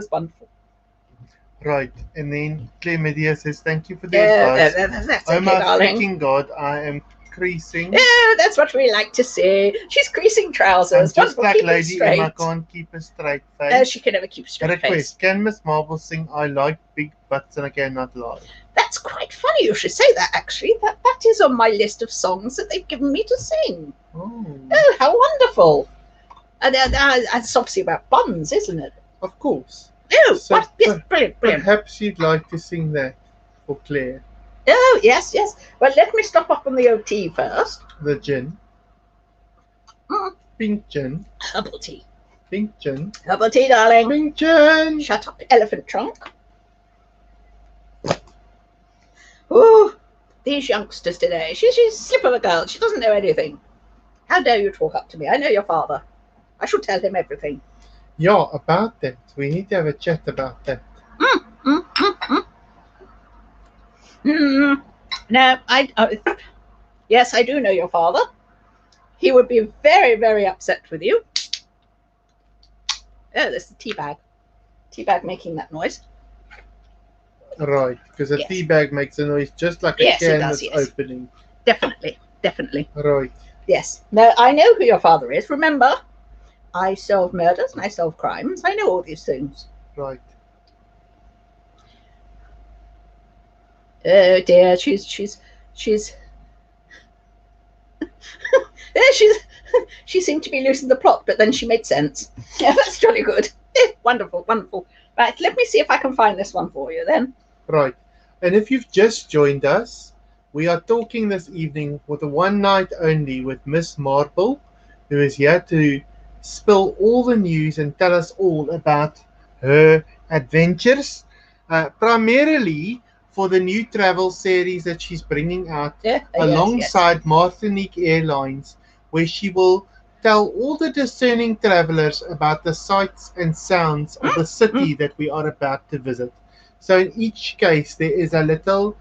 Right, and then Clemedia says, "Thank you for the advice. That's Oh okay, my darling. freaking God, I am creasing." Yeah, that's what we like to see. She's creasing trousers. And just Wonderful, like keep it Lady straight. Emma can't keep a straight face. She can never keep a straight Request, face. can Miss Marble sing "I Like Big Butts and I Cannot Lie"? That's quite funny you should say that, actually. That is on my list of songs that they've given me to sing. Oh, how wonderful. And it's obviously about buns, isn't it? Of course. Oh, So, yes, brilliant. Perhaps you'd like to sing that for Claire. Oh, yes. Well, let me stop up on the OT first. The gin. Pink gin. Herbal tea. Pink chin. Herbal tea, darling. Pink chin. Shut up, elephant trunk. Ooh, these youngsters today. She's a slip of a girl. She doesn't know anything. How dare you talk up to me? I know your father. I shall tell him everything. Yeah, about that. We need to have a chat about that. No, yes, I do know your father. He would be very, very upset with you. Oh, there's the tea bag. Tea bag making that noise. Right, because a Yes. tea bag makes a noise just like a Yes, it can does, that's yes. opening. Definitely, definitely. Right. Yes. No, I know who your father is. Remember, I solve murders and I solve crimes. I know all these things. Right. Oh dear, she's she seemed to be losing the plot, but then she made sense. Yeah, that's jolly good. Wonderful, wonderful. Right, let me see if I can find this one for you then. Right. And if you've just joined us, we are talking this evening for the one night only with Miss Marple, who is here to spill all the news and tell us all about her adventures, primarily for the new travel series that she's bringing out alongside Martinique Airlines, where she will tell all the discerning travelers about the sights and sounds of the city that we are about to visit. So in each case, there is a little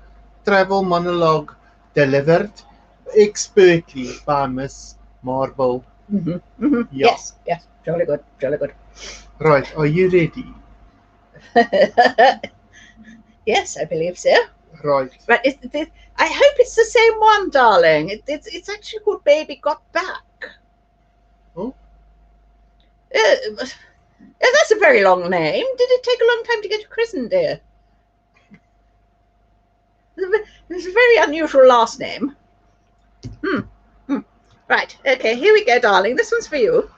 travel monologue delivered expertly by Miss Marble. Yeah. Yes, yes, jolly good, jolly good. Right, are you ready? Yes, I believe so. Right. But I hope it's the same one, darling. It's actually called Baby Got Back. Oh? That's a very long name. Did it take a long time to get you christened, dear? It's a very unusual last name. Right, okay, here we go, darling. This one's for you.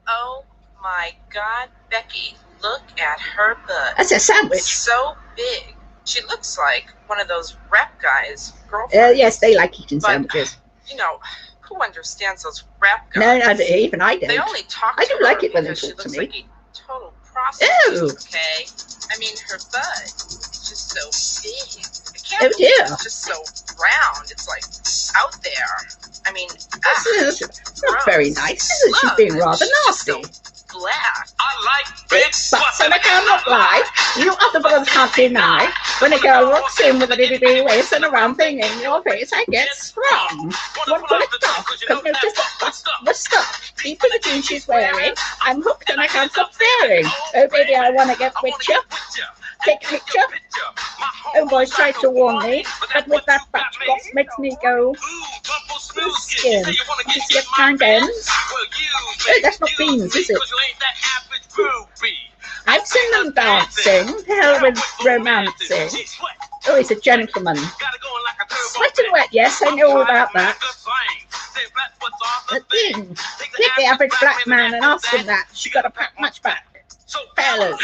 Oh my God, Becky, look at her butt. That's a sandwich. It's so big. She looks like one of those rap guys' girlfriends. Yes, they like eating sandwiches. You know, who understands those rap guys? No, even I don't. They only talk I to do like her it when they because talk to she looks me. like a total prostitute, Ew. okay? I mean, her butt is just so big. I Oh, can't believe dear. it's just so round. It's like out there. I mean, It's not very nice, is it? She's being rather nasty. So black. I like big But so I cannot lie, you other brothers can't deny. When a girl walks in with a bitty waist and a round thing in your face, I get sprung. One pull it off, could notice the stuff. Deep in the jeans she's wearing, I'm hooked and I can't stop staring. Oh baby, I wanna get with you. Take a picture. Oh boys tried to warn me, but with that batch box makes me go skin. You skip my ends. Oh, that's not beans, is it? I've seen them dancing, to hell with romancing. Oh, he's a gentleman. Sweating wet, yes, I know all about that. The thing, get the average black man and ask him that. She got a pack much back. Fellas,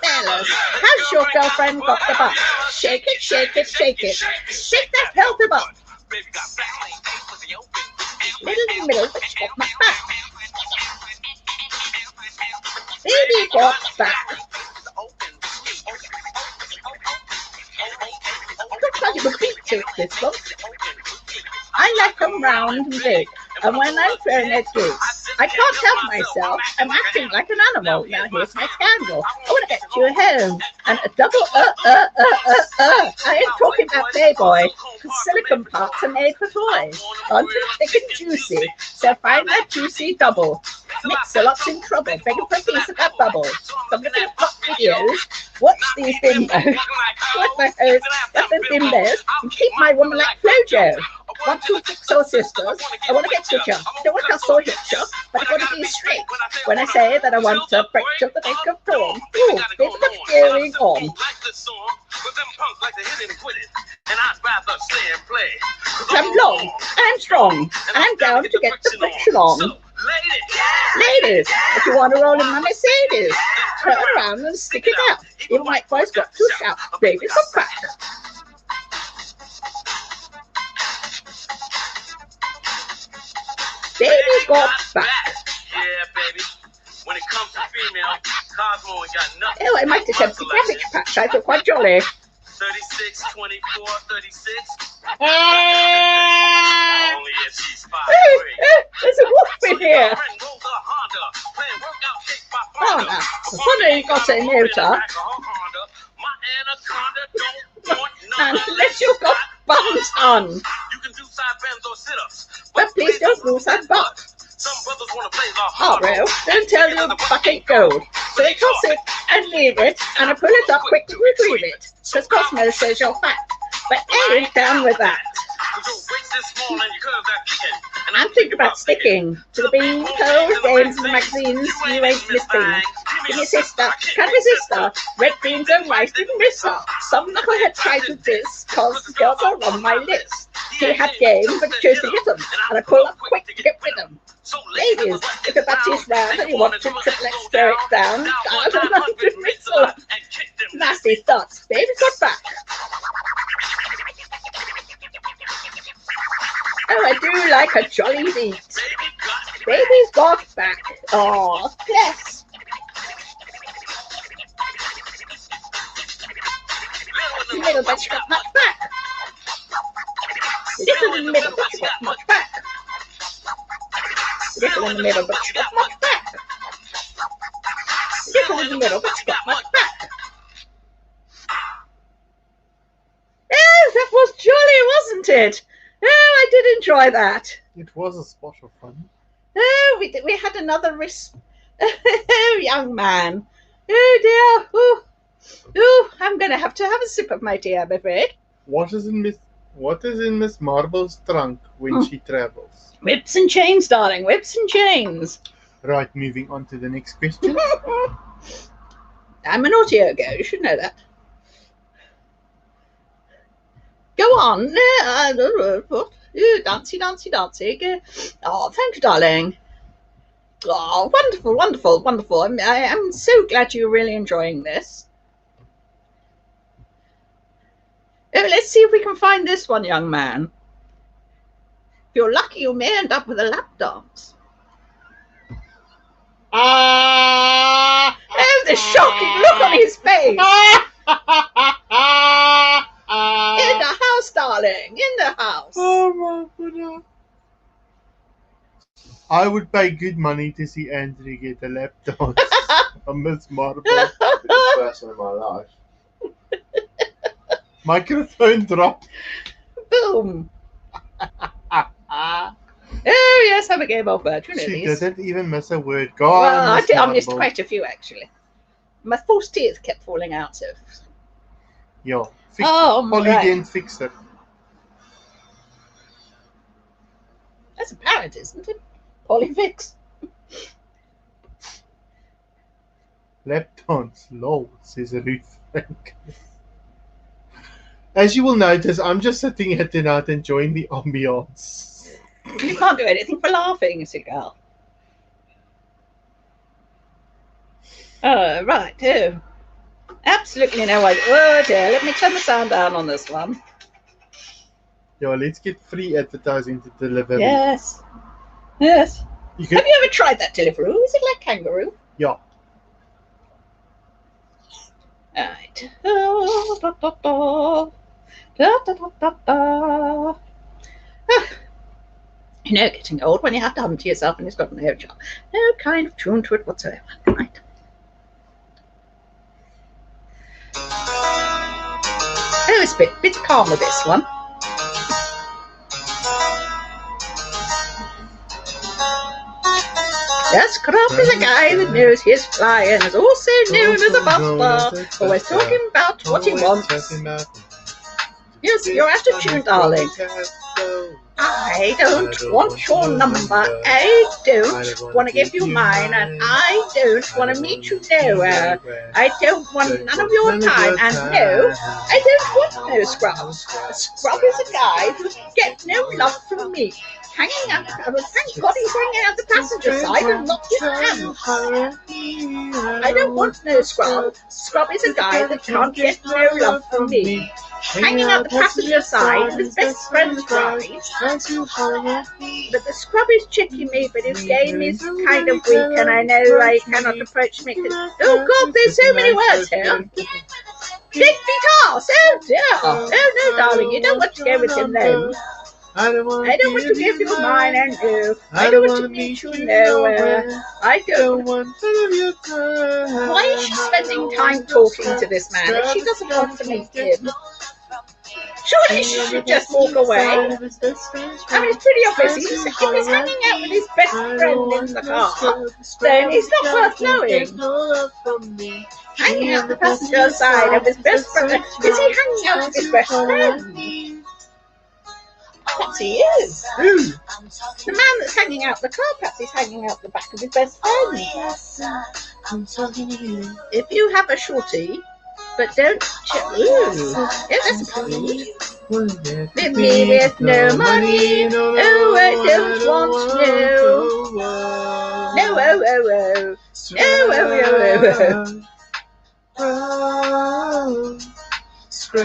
how's your girlfriend got the butt? Shake it, shake it, shake it. Shake that healthy butt. Little in the middle, but she got my back. Baby got back. Looks like it would beat to it, this one. I like them round and big, and when I'm throwing at gigs, I can't help myself. I'm acting like an animal. Now here's my scandal. I want to get you home. And a double I ain't talking about Playboy. Silicone parts are made for toys. Aren't you thick and juicy? So find that juicy double. Mix-a-lot's in trouble, begging for a piece of that bubble. From looking at pop videos, watch these bimbos. Watch my hose, let them bimbos, and keep my woman like Flojo. Want two jigsaw sisters? I want to get to you. Don't want to hustle hit you, but I got to be straight. When I say that I want to break to the neck of dawn, ooh, baby, what's going on? I'm long, I'm strong, and I'm down to get the friction on. Ladies, if you want to roll in my Mercedes, turn around and stick it out. Even white boys got to shout, baby, come back. Baby's got back. Yeah, baby. When it comes to female, Cosmo ain't got nothing. Oh, I might attempt a cabbage patch. I feel quite jolly. 36, 24, 36. Oh, Only if she's 5'3". there's a wolf in here. Oh, now, what have you got a motor? And let your got buttons on. You can do side bends or sit-ups. But please don't lose that butt. Some brothers want to play the Oh, well, don't tell you the butt ain't gold. So they toss it and leave it, and I pull it up quick to retrieve it. Because Cosmo says you're fat. But I ain't down with that. And think about sticking to the beanpole games and the magazines you ain't missing. Give me sister, can sister. Red beans and rice didn't miss her. Some knucklehead tried with this, cause the girls are on my list. He had game, but chose to hit them, and I pull up quick to get with them. Ladies, if your butt is round and you want to triple X throw it down, dial the 100 missile. Nasty thoughts, baby's got back. Oh, I do like a jolly beat. Baby's got back. Oh, bless. Little bitch got much back. Little in the middle, but she got much back. Little in the middle, but she got much back. Little in the middle, but she got much back. Oh, that was jolly, wasn't it? Oh, I did enjoy that. It was a spot of fun. Oh, we had another risk. Oh, young man. Oh, dear. Oh, oh, I'm going to have a sip of my tea, I'm afraid. What is in Miss Marble's trunk when she travels? Whips and chains, darling. Whips and chains. Right, moving on to the next question. I'm an audio go. You should know that. Go on. What? Dancy, dancy, dancy. Oh, thank you, darling. Oh, wonderful, wonderful, wonderful. I'm so glad you're really enjoying this. Oh, let's see if we can find this one, young man. If you're lucky, you may end up with a lap dance. Oh, the shocking look on his face. In the house, darling. In the house. Oh my goodness. I would pay good money to see Andrew get a lap dance on Miss Marble. Biggest person in my life. Microphone drop. Boom. Oh, yes, have a game of word. You know She these. didn't even miss a word. Go Well, on, I Miss did. I missed Marble. quite a few, actually. My false teeth kept falling out, so. Yeah. Oh, Polly right. didn't fix it. That's apparent, isn't it? Polyfix. Lap dance, lol, says Ruth Frank. As you will notice, I'm just sitting here tonight enjoying the ambiance. You can't do anything for laughing, is it, girl? Oh, right. Oh. Absolutely no idea. Oh, dear. Let me turn the sound down on this one. Yeah, let's get free advertising to deliver. Yes. Yes. You can, Have you ever tried that Deliveroo? Is it like kangaroo? yeah. Right. Oh, da, da, da. Da, da, da, da, da. Ah. You know, getting old when you have to hum to yourself and it's got no job. No kind of tune to it whatsoever. Right. Oh, it's a bit calmer, this one. Yes, Crop is a guy that knows he's flying, is also known as a buster, always talking about what he wants. Yes, you're out of tune, darling. I don't want your number, I don't want to give you mine, and I don't want to meet you nowhere. I don't want none of your time, and no, I don't want no scrub. A scrub is a guy who gets no love from me. hanging out. Thank God he's hanging out the passenger side and not his pants. I don't want no scrub. Scrub is a guy that can't get no love from me. Hanging out the passenger side of his best friend's ride. But the scrub is checking me, but his game is kind of weak, and I know I cannot approach me. Oh God, there's so many words here. Big feet ass. Oh dear. Oh no, darling, you don't want to go with him then. I don't want to give you mine and you. I don't want to meet you nowhere. I don't want none of your time. Why is she spending time talking to this man if she doesn't want to meet him? Surely she should just walk away. I mean, it's pretty obvious. If he's hanging out with his best friend in the car, then he's not worth knowing. Hanging out the passenger side of his best friend. Is he hanging out with his best friend? Perhaps he is. Who? The man that's hanging out the car, perhaps he's hanging out the back of his best friend. If you have a shorty, but don't ooh, yeah, that's good. With me with no money, oh, I don't want no. No, oh, oh, oh. No, oh, oh, oh, oh. No,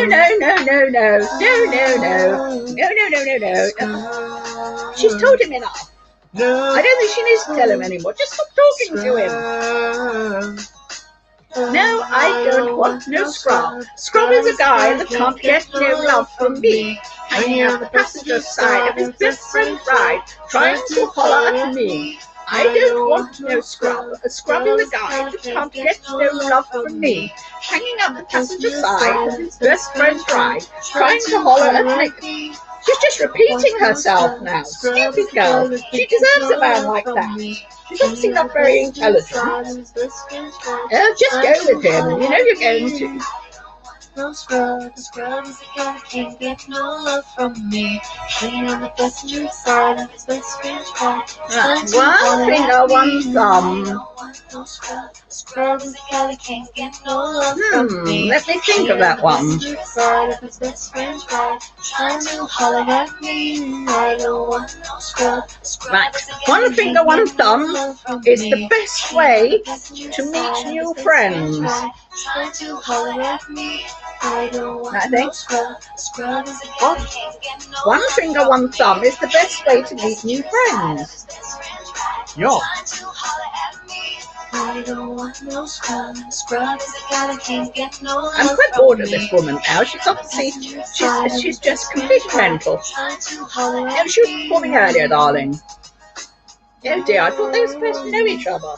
no, no, no, no, no, no, no, no, no, no, no, no. She's told him enough. I don't think she needs to tell him anymore. Just stop talking to him. No, I don't want no scrub. Scrub is a guy that can't get no love from me. Hanging out the passenger side of his best friend's ride, trying to holler at me. I don't want no scrub. A scrub is a guy that can't get no love from me. Hanging out the passenger side of his best friend's ride, trying to holler at me. She's just repeating herself now. Stupid girl. She deserves a man like that. She's obviously not very intelligent. Just go with him. You know you're going to. No scrub, the scrub is a guy that can't get no love from me. Hanging on the passenger side of his best friend's car. One finger, one thumb. No scrub, the scrub is a guy that can't get no love from me. Let me think of that one. Side of his best friend's car, trying to holler at me. I don't want no scrub. Right, one finger, one thumb is the best way to meet new friends. Trying to holler at me. I don't want I think scrub is a guy that can't get no one finger, one thumb is the best way to meet new friends. Yeah. I don't want no scrub. Scrub is a guy that can't get no love. I'm quite bored of this woman now. She's obviously she's just completely mental. No, she was performing earlier, darling. Oh dear, I thought they were supposed to know each other.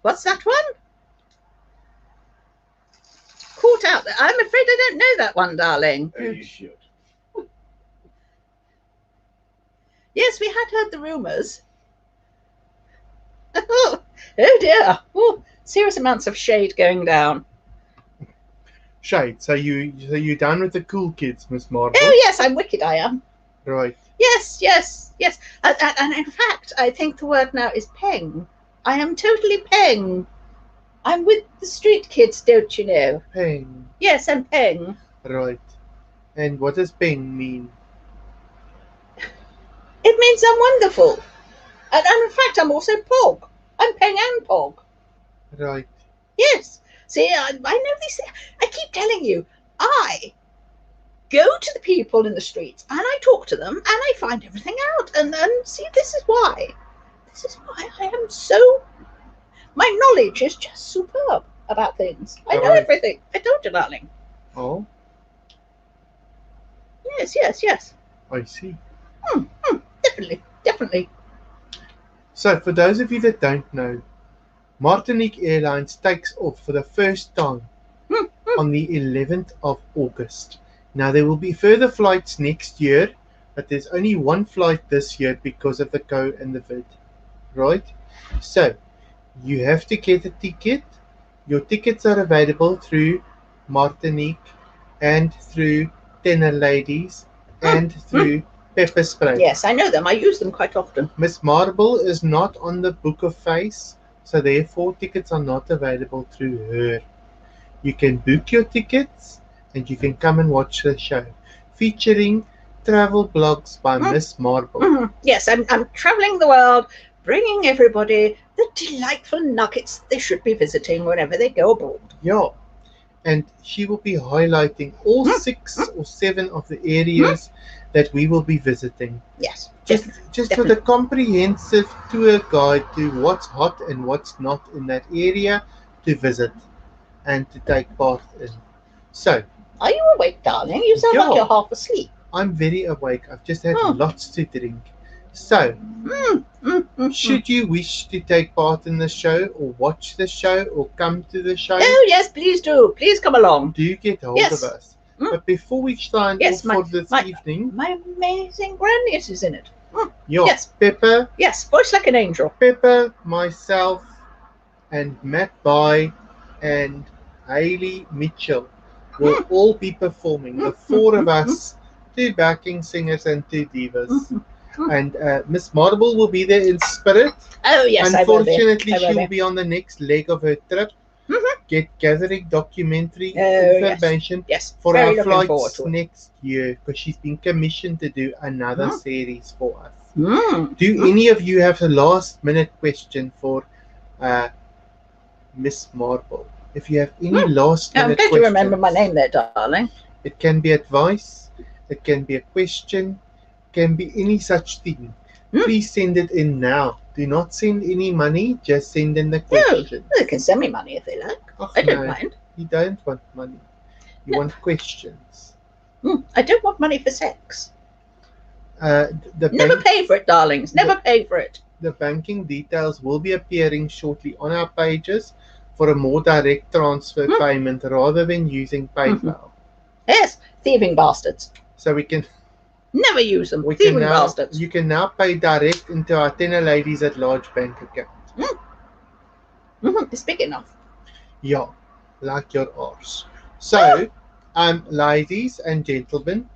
What's that one? Caught out there. I'm afraid I don't know that one, darling. Oh, you should. Yes, we had heard the rumours. Oh dear. Oh, serious amounts of shade going down. Shade. So you done with the cool kids, Miss Marvel? Oh yes, I'm wicked, I am. Right. Yes. And in fact, I think the word now is peng. I am totally peng. I'm with the street kids, don't you know? Peng. Yes, I'm peng. Right. And what does peng mean? It means I'm wonderful. And in fact, I'm also pog. I'm peng and pog. Right. Yes. See, I know these things. I keep telling you, I go to the people in the streets and I talk to them and I find everything out. And then, see, this is why. This is why I am so... My knowledge is just superb about things. I know everything. I told you, darling. Oh? Yes. I see. Definitely. So, for those of you that don't know, Martinique Airlines takes off for the first time on the 11th of August. Now, there will be further flights next year, but there's only one flight this year because of the co and the vid. Right? So, you have to get a ticket. Your tickets are available through Martinique and through Tenor Ladies and through Pepper Spray. Yes, I know them. I use them quite often. Miss Marble is not on the Book of Face, so therefore tickets are not available through her. You can book your tickets and you can come and watch the show, featuring travel blogs by Miss Marble. Yes, I'm traveling the world, bringing everybody the delightful nuggets they should be visiting whenever they go abroad. Yeah, and she will be highlighting all 6 or 7 of the areas that we will be visiting. Yes, Just with a comprehensive tour guide to what's hot and what's not in that area to visit and to take part in. So, Are you awake, darling? You sound like Yeah. you're half asleep. I'm very awake. I've just had Oh. lots to drink. So, should you wish to take part in the show or watch the show or come to the show, Oh, yes, please do. Please come along. do get hold Yes. of us. Mm. But before we sign Yes, off for this my- evening, My amazing grandniece is in it. Yes. Pepper, Yes, voice like an angel. myself, and Matt By and Hayley Mitchell will all be performing. The 4 of us, 2 backing singers and 2 divas. And Miss Marble will be there in spirit. Oh, yes, I will be. Unfortunately, I will she will be. be on the next leg of her trip, gathering documentary Oh, information Yes, for very our looking forward flights to it. next year, because she's been commissioned to do another series for us. Mm. Do any of you have a last minute question for Miss Marble? If you have any last I'm minute glad questions, you remember my name there, darling. it can be advice, it can be a question, can be any such thing. Please send it in now. Do not send any money, just send in the question. They can send me money if they like. Oh, I don't no, mind. you don't want money. You want questions. I don't want money for sex. The Never bank, pay for it, darlings. Never pay for it. the banking details will be appearing shortly on our pages for a more direct transfer payment rather than using PayPal. Yes, thieving bastards. So we can Never use them. we can Thieving now bastards. you can now pay direct into our Tenor Ladies at Large bank account. It's big enough. Yeah, like your arse. So, ladies and gentlemen,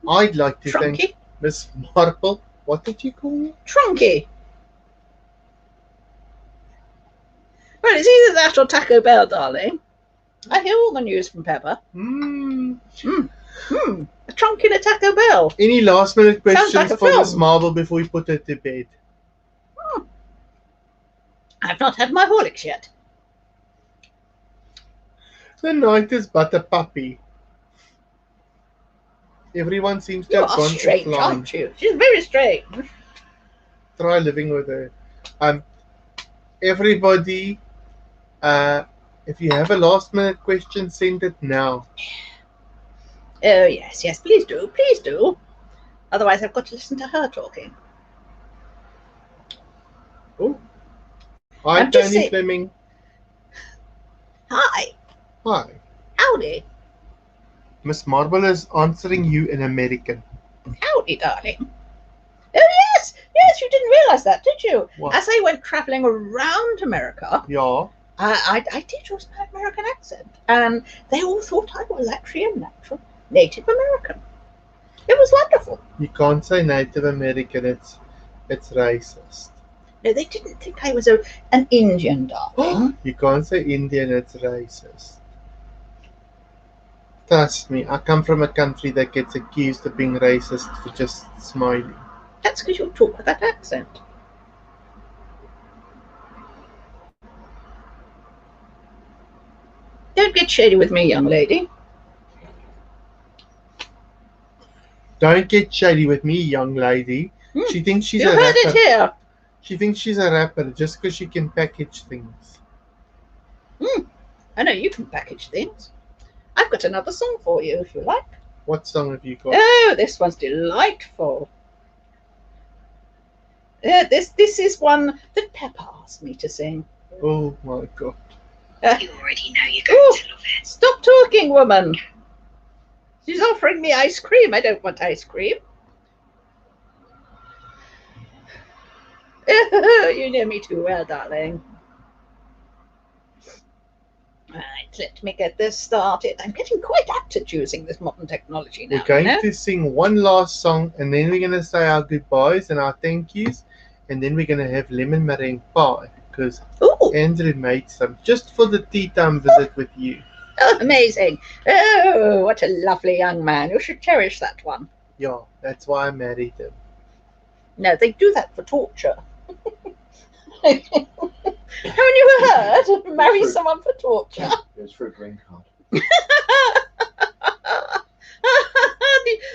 I'd like to thank Trunky. Miss Marple. What did you call me? Trunky. Well, it's either that or Taco Bell, darling. I hear all the news from Pepper. A trunk in a Taco Bell. Any last minute questions like a for film. Miss Marble before we put her to bed? I've not had my Horlicks yet. The night is but a puppy. Everyone seems to You have are gone strange, offline. aren't you? She's very strange. Try living with her. Everybody, if you have a last minute question, send it now. Oh, yes, please do, please do. Otherwise, I've got to listen to her talking. Oh, hi, I'm just Tony saying- Fleming. Hi, Hi. howdy, Miss Marble is answering you in American. howdy, darling. Oh, yes, you didn't realize that, did you? What? As I went traveling around America, Yeah. I did use my American accent, and they all thought I was actually a natural Native American. It was wonderful. You can't say Native American, it's racist. No, they didn't think I was an Indian, darling. You can't say Indian, it's racist. Trust me, I come from a country that gets accused of being racist for just smiling. That's because you talk with that accent. Don't get shady with me, young lady. Don't get shady with me, young lady. She thinks she's You a heard rapper. it here. She thinks she's a rapper just because she can package things. I know you can package things. I've got another song for you if you like. What song have you got? Oh, this one's delightful. This is one that Pepper asked me to sing. Oh my god. You already know you're going to love it. Stop talking, woman. She's offering me ice cream. I don't want ice cream. You know me too well, darling. Right, let me get this started. I'm getting quite apt at using this modern technology now. We're going you know? to sing one last song and then we're going to say our goodbyes and our thank yous. And then we're going to have lemon meringue pie because Ooh, Andrew made some just for the tea time visit with you. Oh, amazing. Oh, what a lovely young man. You should cherish that one. Yeah, that's why I married him. No, they do that for torture. Haven't you heard? Marry someone for torture. It was for a green card.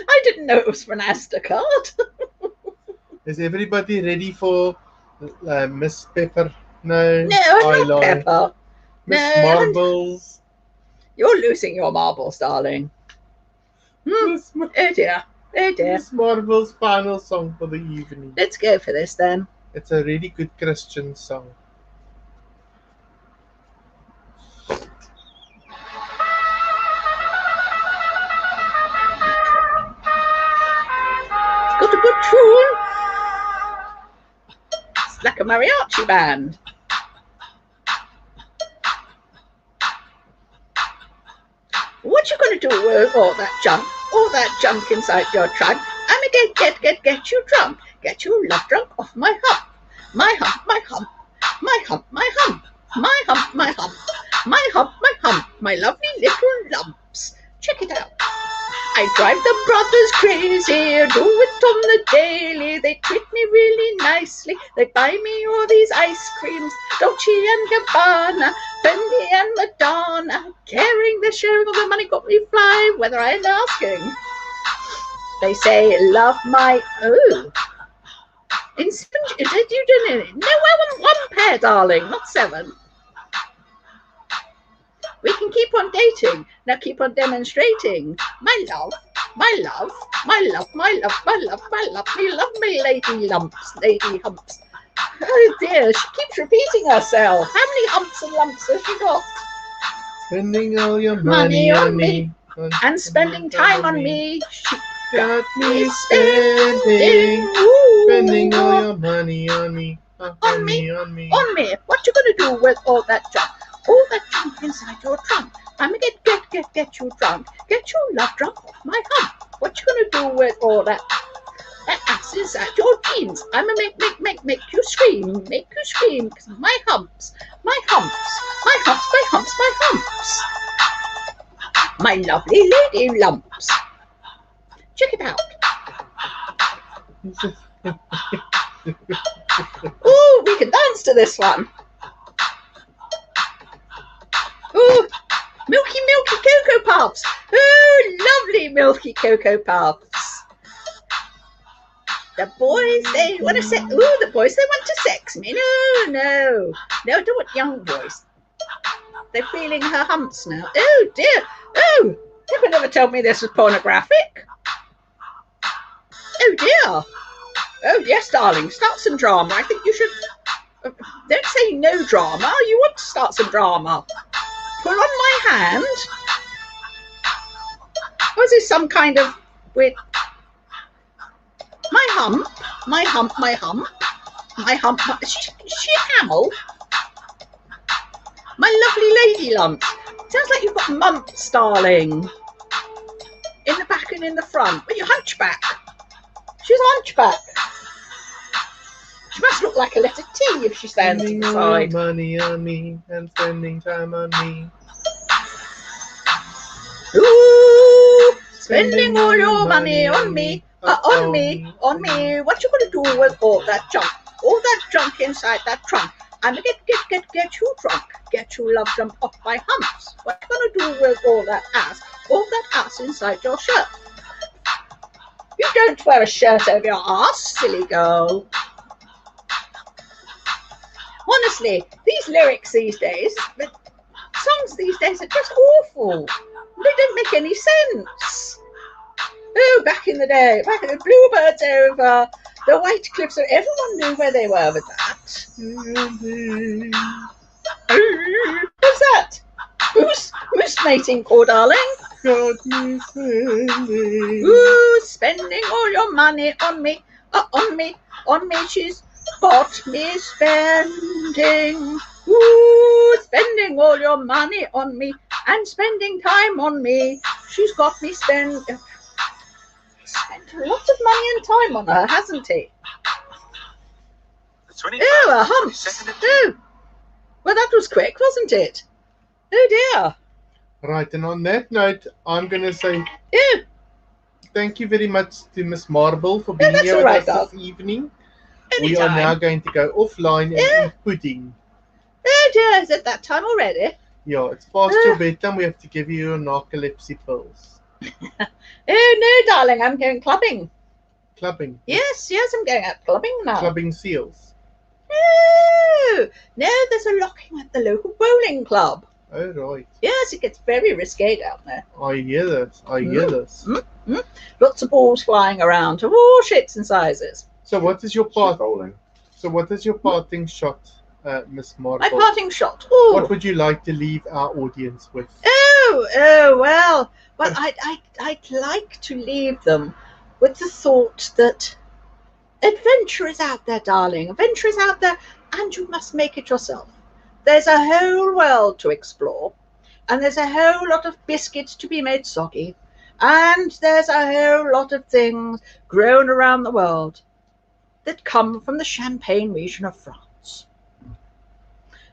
I didn't know it was for an Astorcard. Is everybody ready for Miss Pepper? No, No, I I'm not lied. Pepper. Miss No, Marbles. You're losing your marbles, darling. Miss, Oh dear. Oh dear. Miss Marbles' final song for the evening. Let's go for this then. It's a really good Christian song. It's got a good tune. It's like a mariachi band. What you gonna do with all that junk inside your trunk? I'ma get you drunk, get you love drunk off my hump, my hump, my hump, my hump, my hump, my hump, my hump, my hump, my hump, my lovely little lumps. Check it out. I drive the brothers crazy, do it on the daily. They treat me really nicely. They buy me all these ice creams, Dolce and Gabbana, Fendi and Madonna. Sharing all the money got me fly, whether I'm asking. They say, love my... Oh. In 7... Did you do it? No, I want 1 pair, darling, not 7. We can keep on dating. Now keep on demonstrating. My love, my love, my love, my love, my love, my love, me love me lady lumps, lady humps. Oh dear, she keeps repeating herself. How many humps and lumps has she got? Spending all your money on me. And spending time on me. She Got me spending. Ooh. Spending all your money on me. On me. On me. On me. What you gonna do with all that junk? All that junk inside your trunk. I'ma get you drunk. Get your love drunk off my hump. What you gonna do with all that ass inside your jeans? I'ma make you scream. Make you scream. 'Cause my humps. My humps. My humps. My humps. My humps. My lovely lady lumps. Check it out. Ooh, we can dance to this one. Ooh, milky Cocoa Puffs. Ooh, lovely milky Cocoa Puffs. The boys, they want to sex. Ooh, the boys, they want to sex me. No, I don't want young boys. They're feeling her humps now. Oh dear. Oh, they would never told me this was pornographic. Oh dear. Oh yes, darling. Start some drama. I think you should. Don't say no drama. You want to start some drama. Pull on my hand. Was this some kind of weird? My hump. My hump. My hump. My hump. Is she a camel? My lovely lady lump. Sounds like you've got mumps, darling. In the back and in the front. But you're hunchback. She's a hunchback. She must look like a letter T if she stands to the side. Money on me and spending time on me. Ooh, spending all your money on me, on me. What you gonna do with all that junk inside that trunk? I'm gonna get you drunk, get you love drunk off my humps. What you gonna do with all that ass inside your shirt? You don't wear a shirt over your ass, silly girl. Honestly, these lyrics these days, the songs these days are just awful. They don't make any sense. Oh, back in the day, back in the bluebirds over the white cliffs, everyone knew where they were with that. What's that? Who's mating call, darling? Got me spending. Ooh, spending all your money on me, on me. She's got me spending. Ooh, spending all your money on me and spending time on me. She's got me spent a lot of money and time on her, hasn't he? Ooh, a hump. Ooh. Well, that was quick, wasn't it? Oh dear. Right, and on that note, I'm going to say Oh, thank you very much to Miss Marble for no, being that's here all with right, us dog. this evening. We are now Anytime. going to go offline and Yeah. eat pudding. Oh dear, is it that time already? Yeah, it's past your bedtime. We have to give you your narcolepsy pills. Oh no, darling, I'm going clubbing. Clubbing. Yes, I'm going out clubbing now. Clubbing seals. No, there's a locking at the local bowling club. Oh, right. Yes, it gets very risque down there. I hear this. I hear this. Lots of balls flying around of all shapes and sizes. So what is your She's part? bowling. So what is your parting shot, Miss My Marble? parting shot. What Ooh. would you like to leave our audience with? Well, I'd like to leave them with the thought that adventure is out there, darling. Adventure is out there, and you must make it yourself. There's a whole world to explore, and there's a whole lot of biscuits to be made soggy, and there's a whole lot of things grown around the world that come from the Champagne region of France.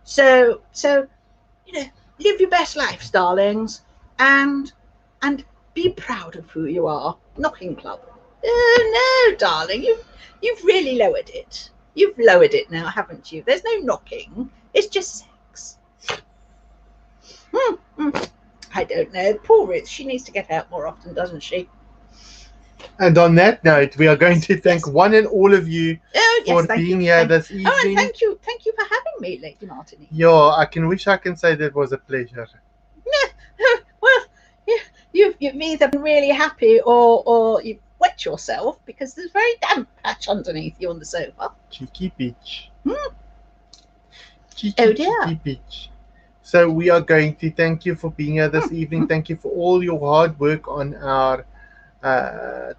So live your best lives, darlings, and be proud of who you are. Knocking club. Oh no, darling, you've really lowered it. You've lowered it now, haven't you? There's no knocking. It's just sex. I don't know. Poor Ruth, she needs to get out more often, doesn't she? And on that note, we are going to thank one and all of you for thank being you. here this evening. Oh, and thank you for having me, Lady Martinique. Yeah, I wish I can say that was a pleasure. Well, you've either been really happy or you've wet yourself because there's a very damp patch underneath you on the sofa. Cheeky bitch. Oh dear. Cheeky bitch. So we are going to thank you for being here this evening. Thank you for all your hard work on our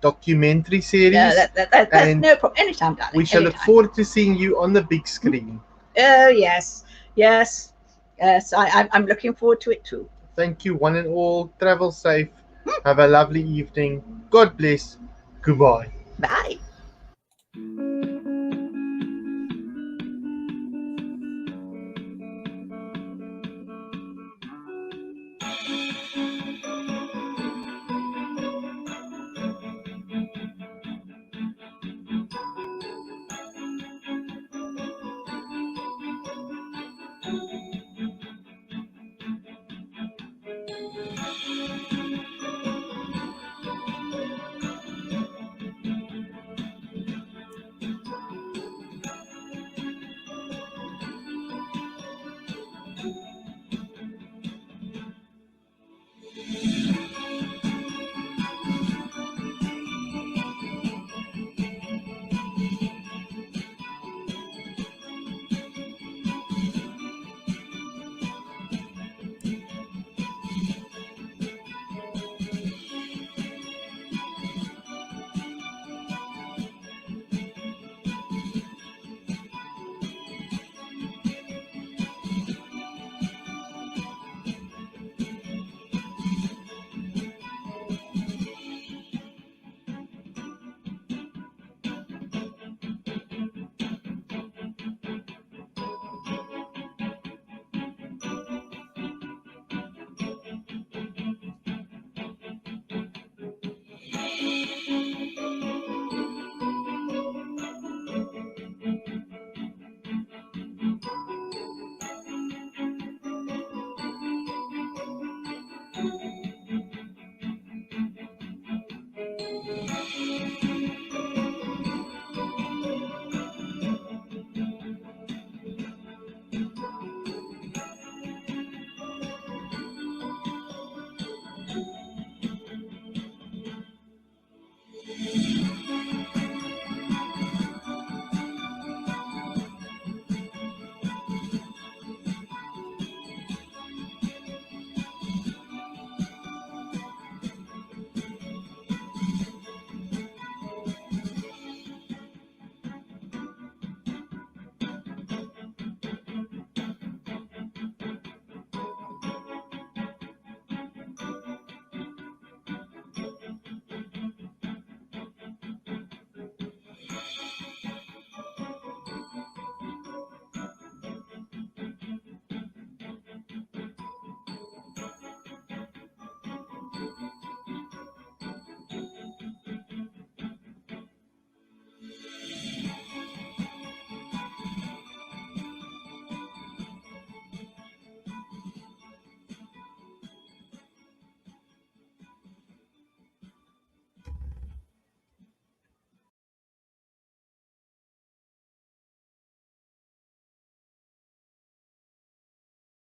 documentary series. That's And no problem. Anytime, darling. we shall look anytime. forward to seeing you on the big screen. Oh yes. I'm looking forward to it too. Thank you, one and all. Travel safe. Have a lovely evening. God bless. Goodbye. Bye.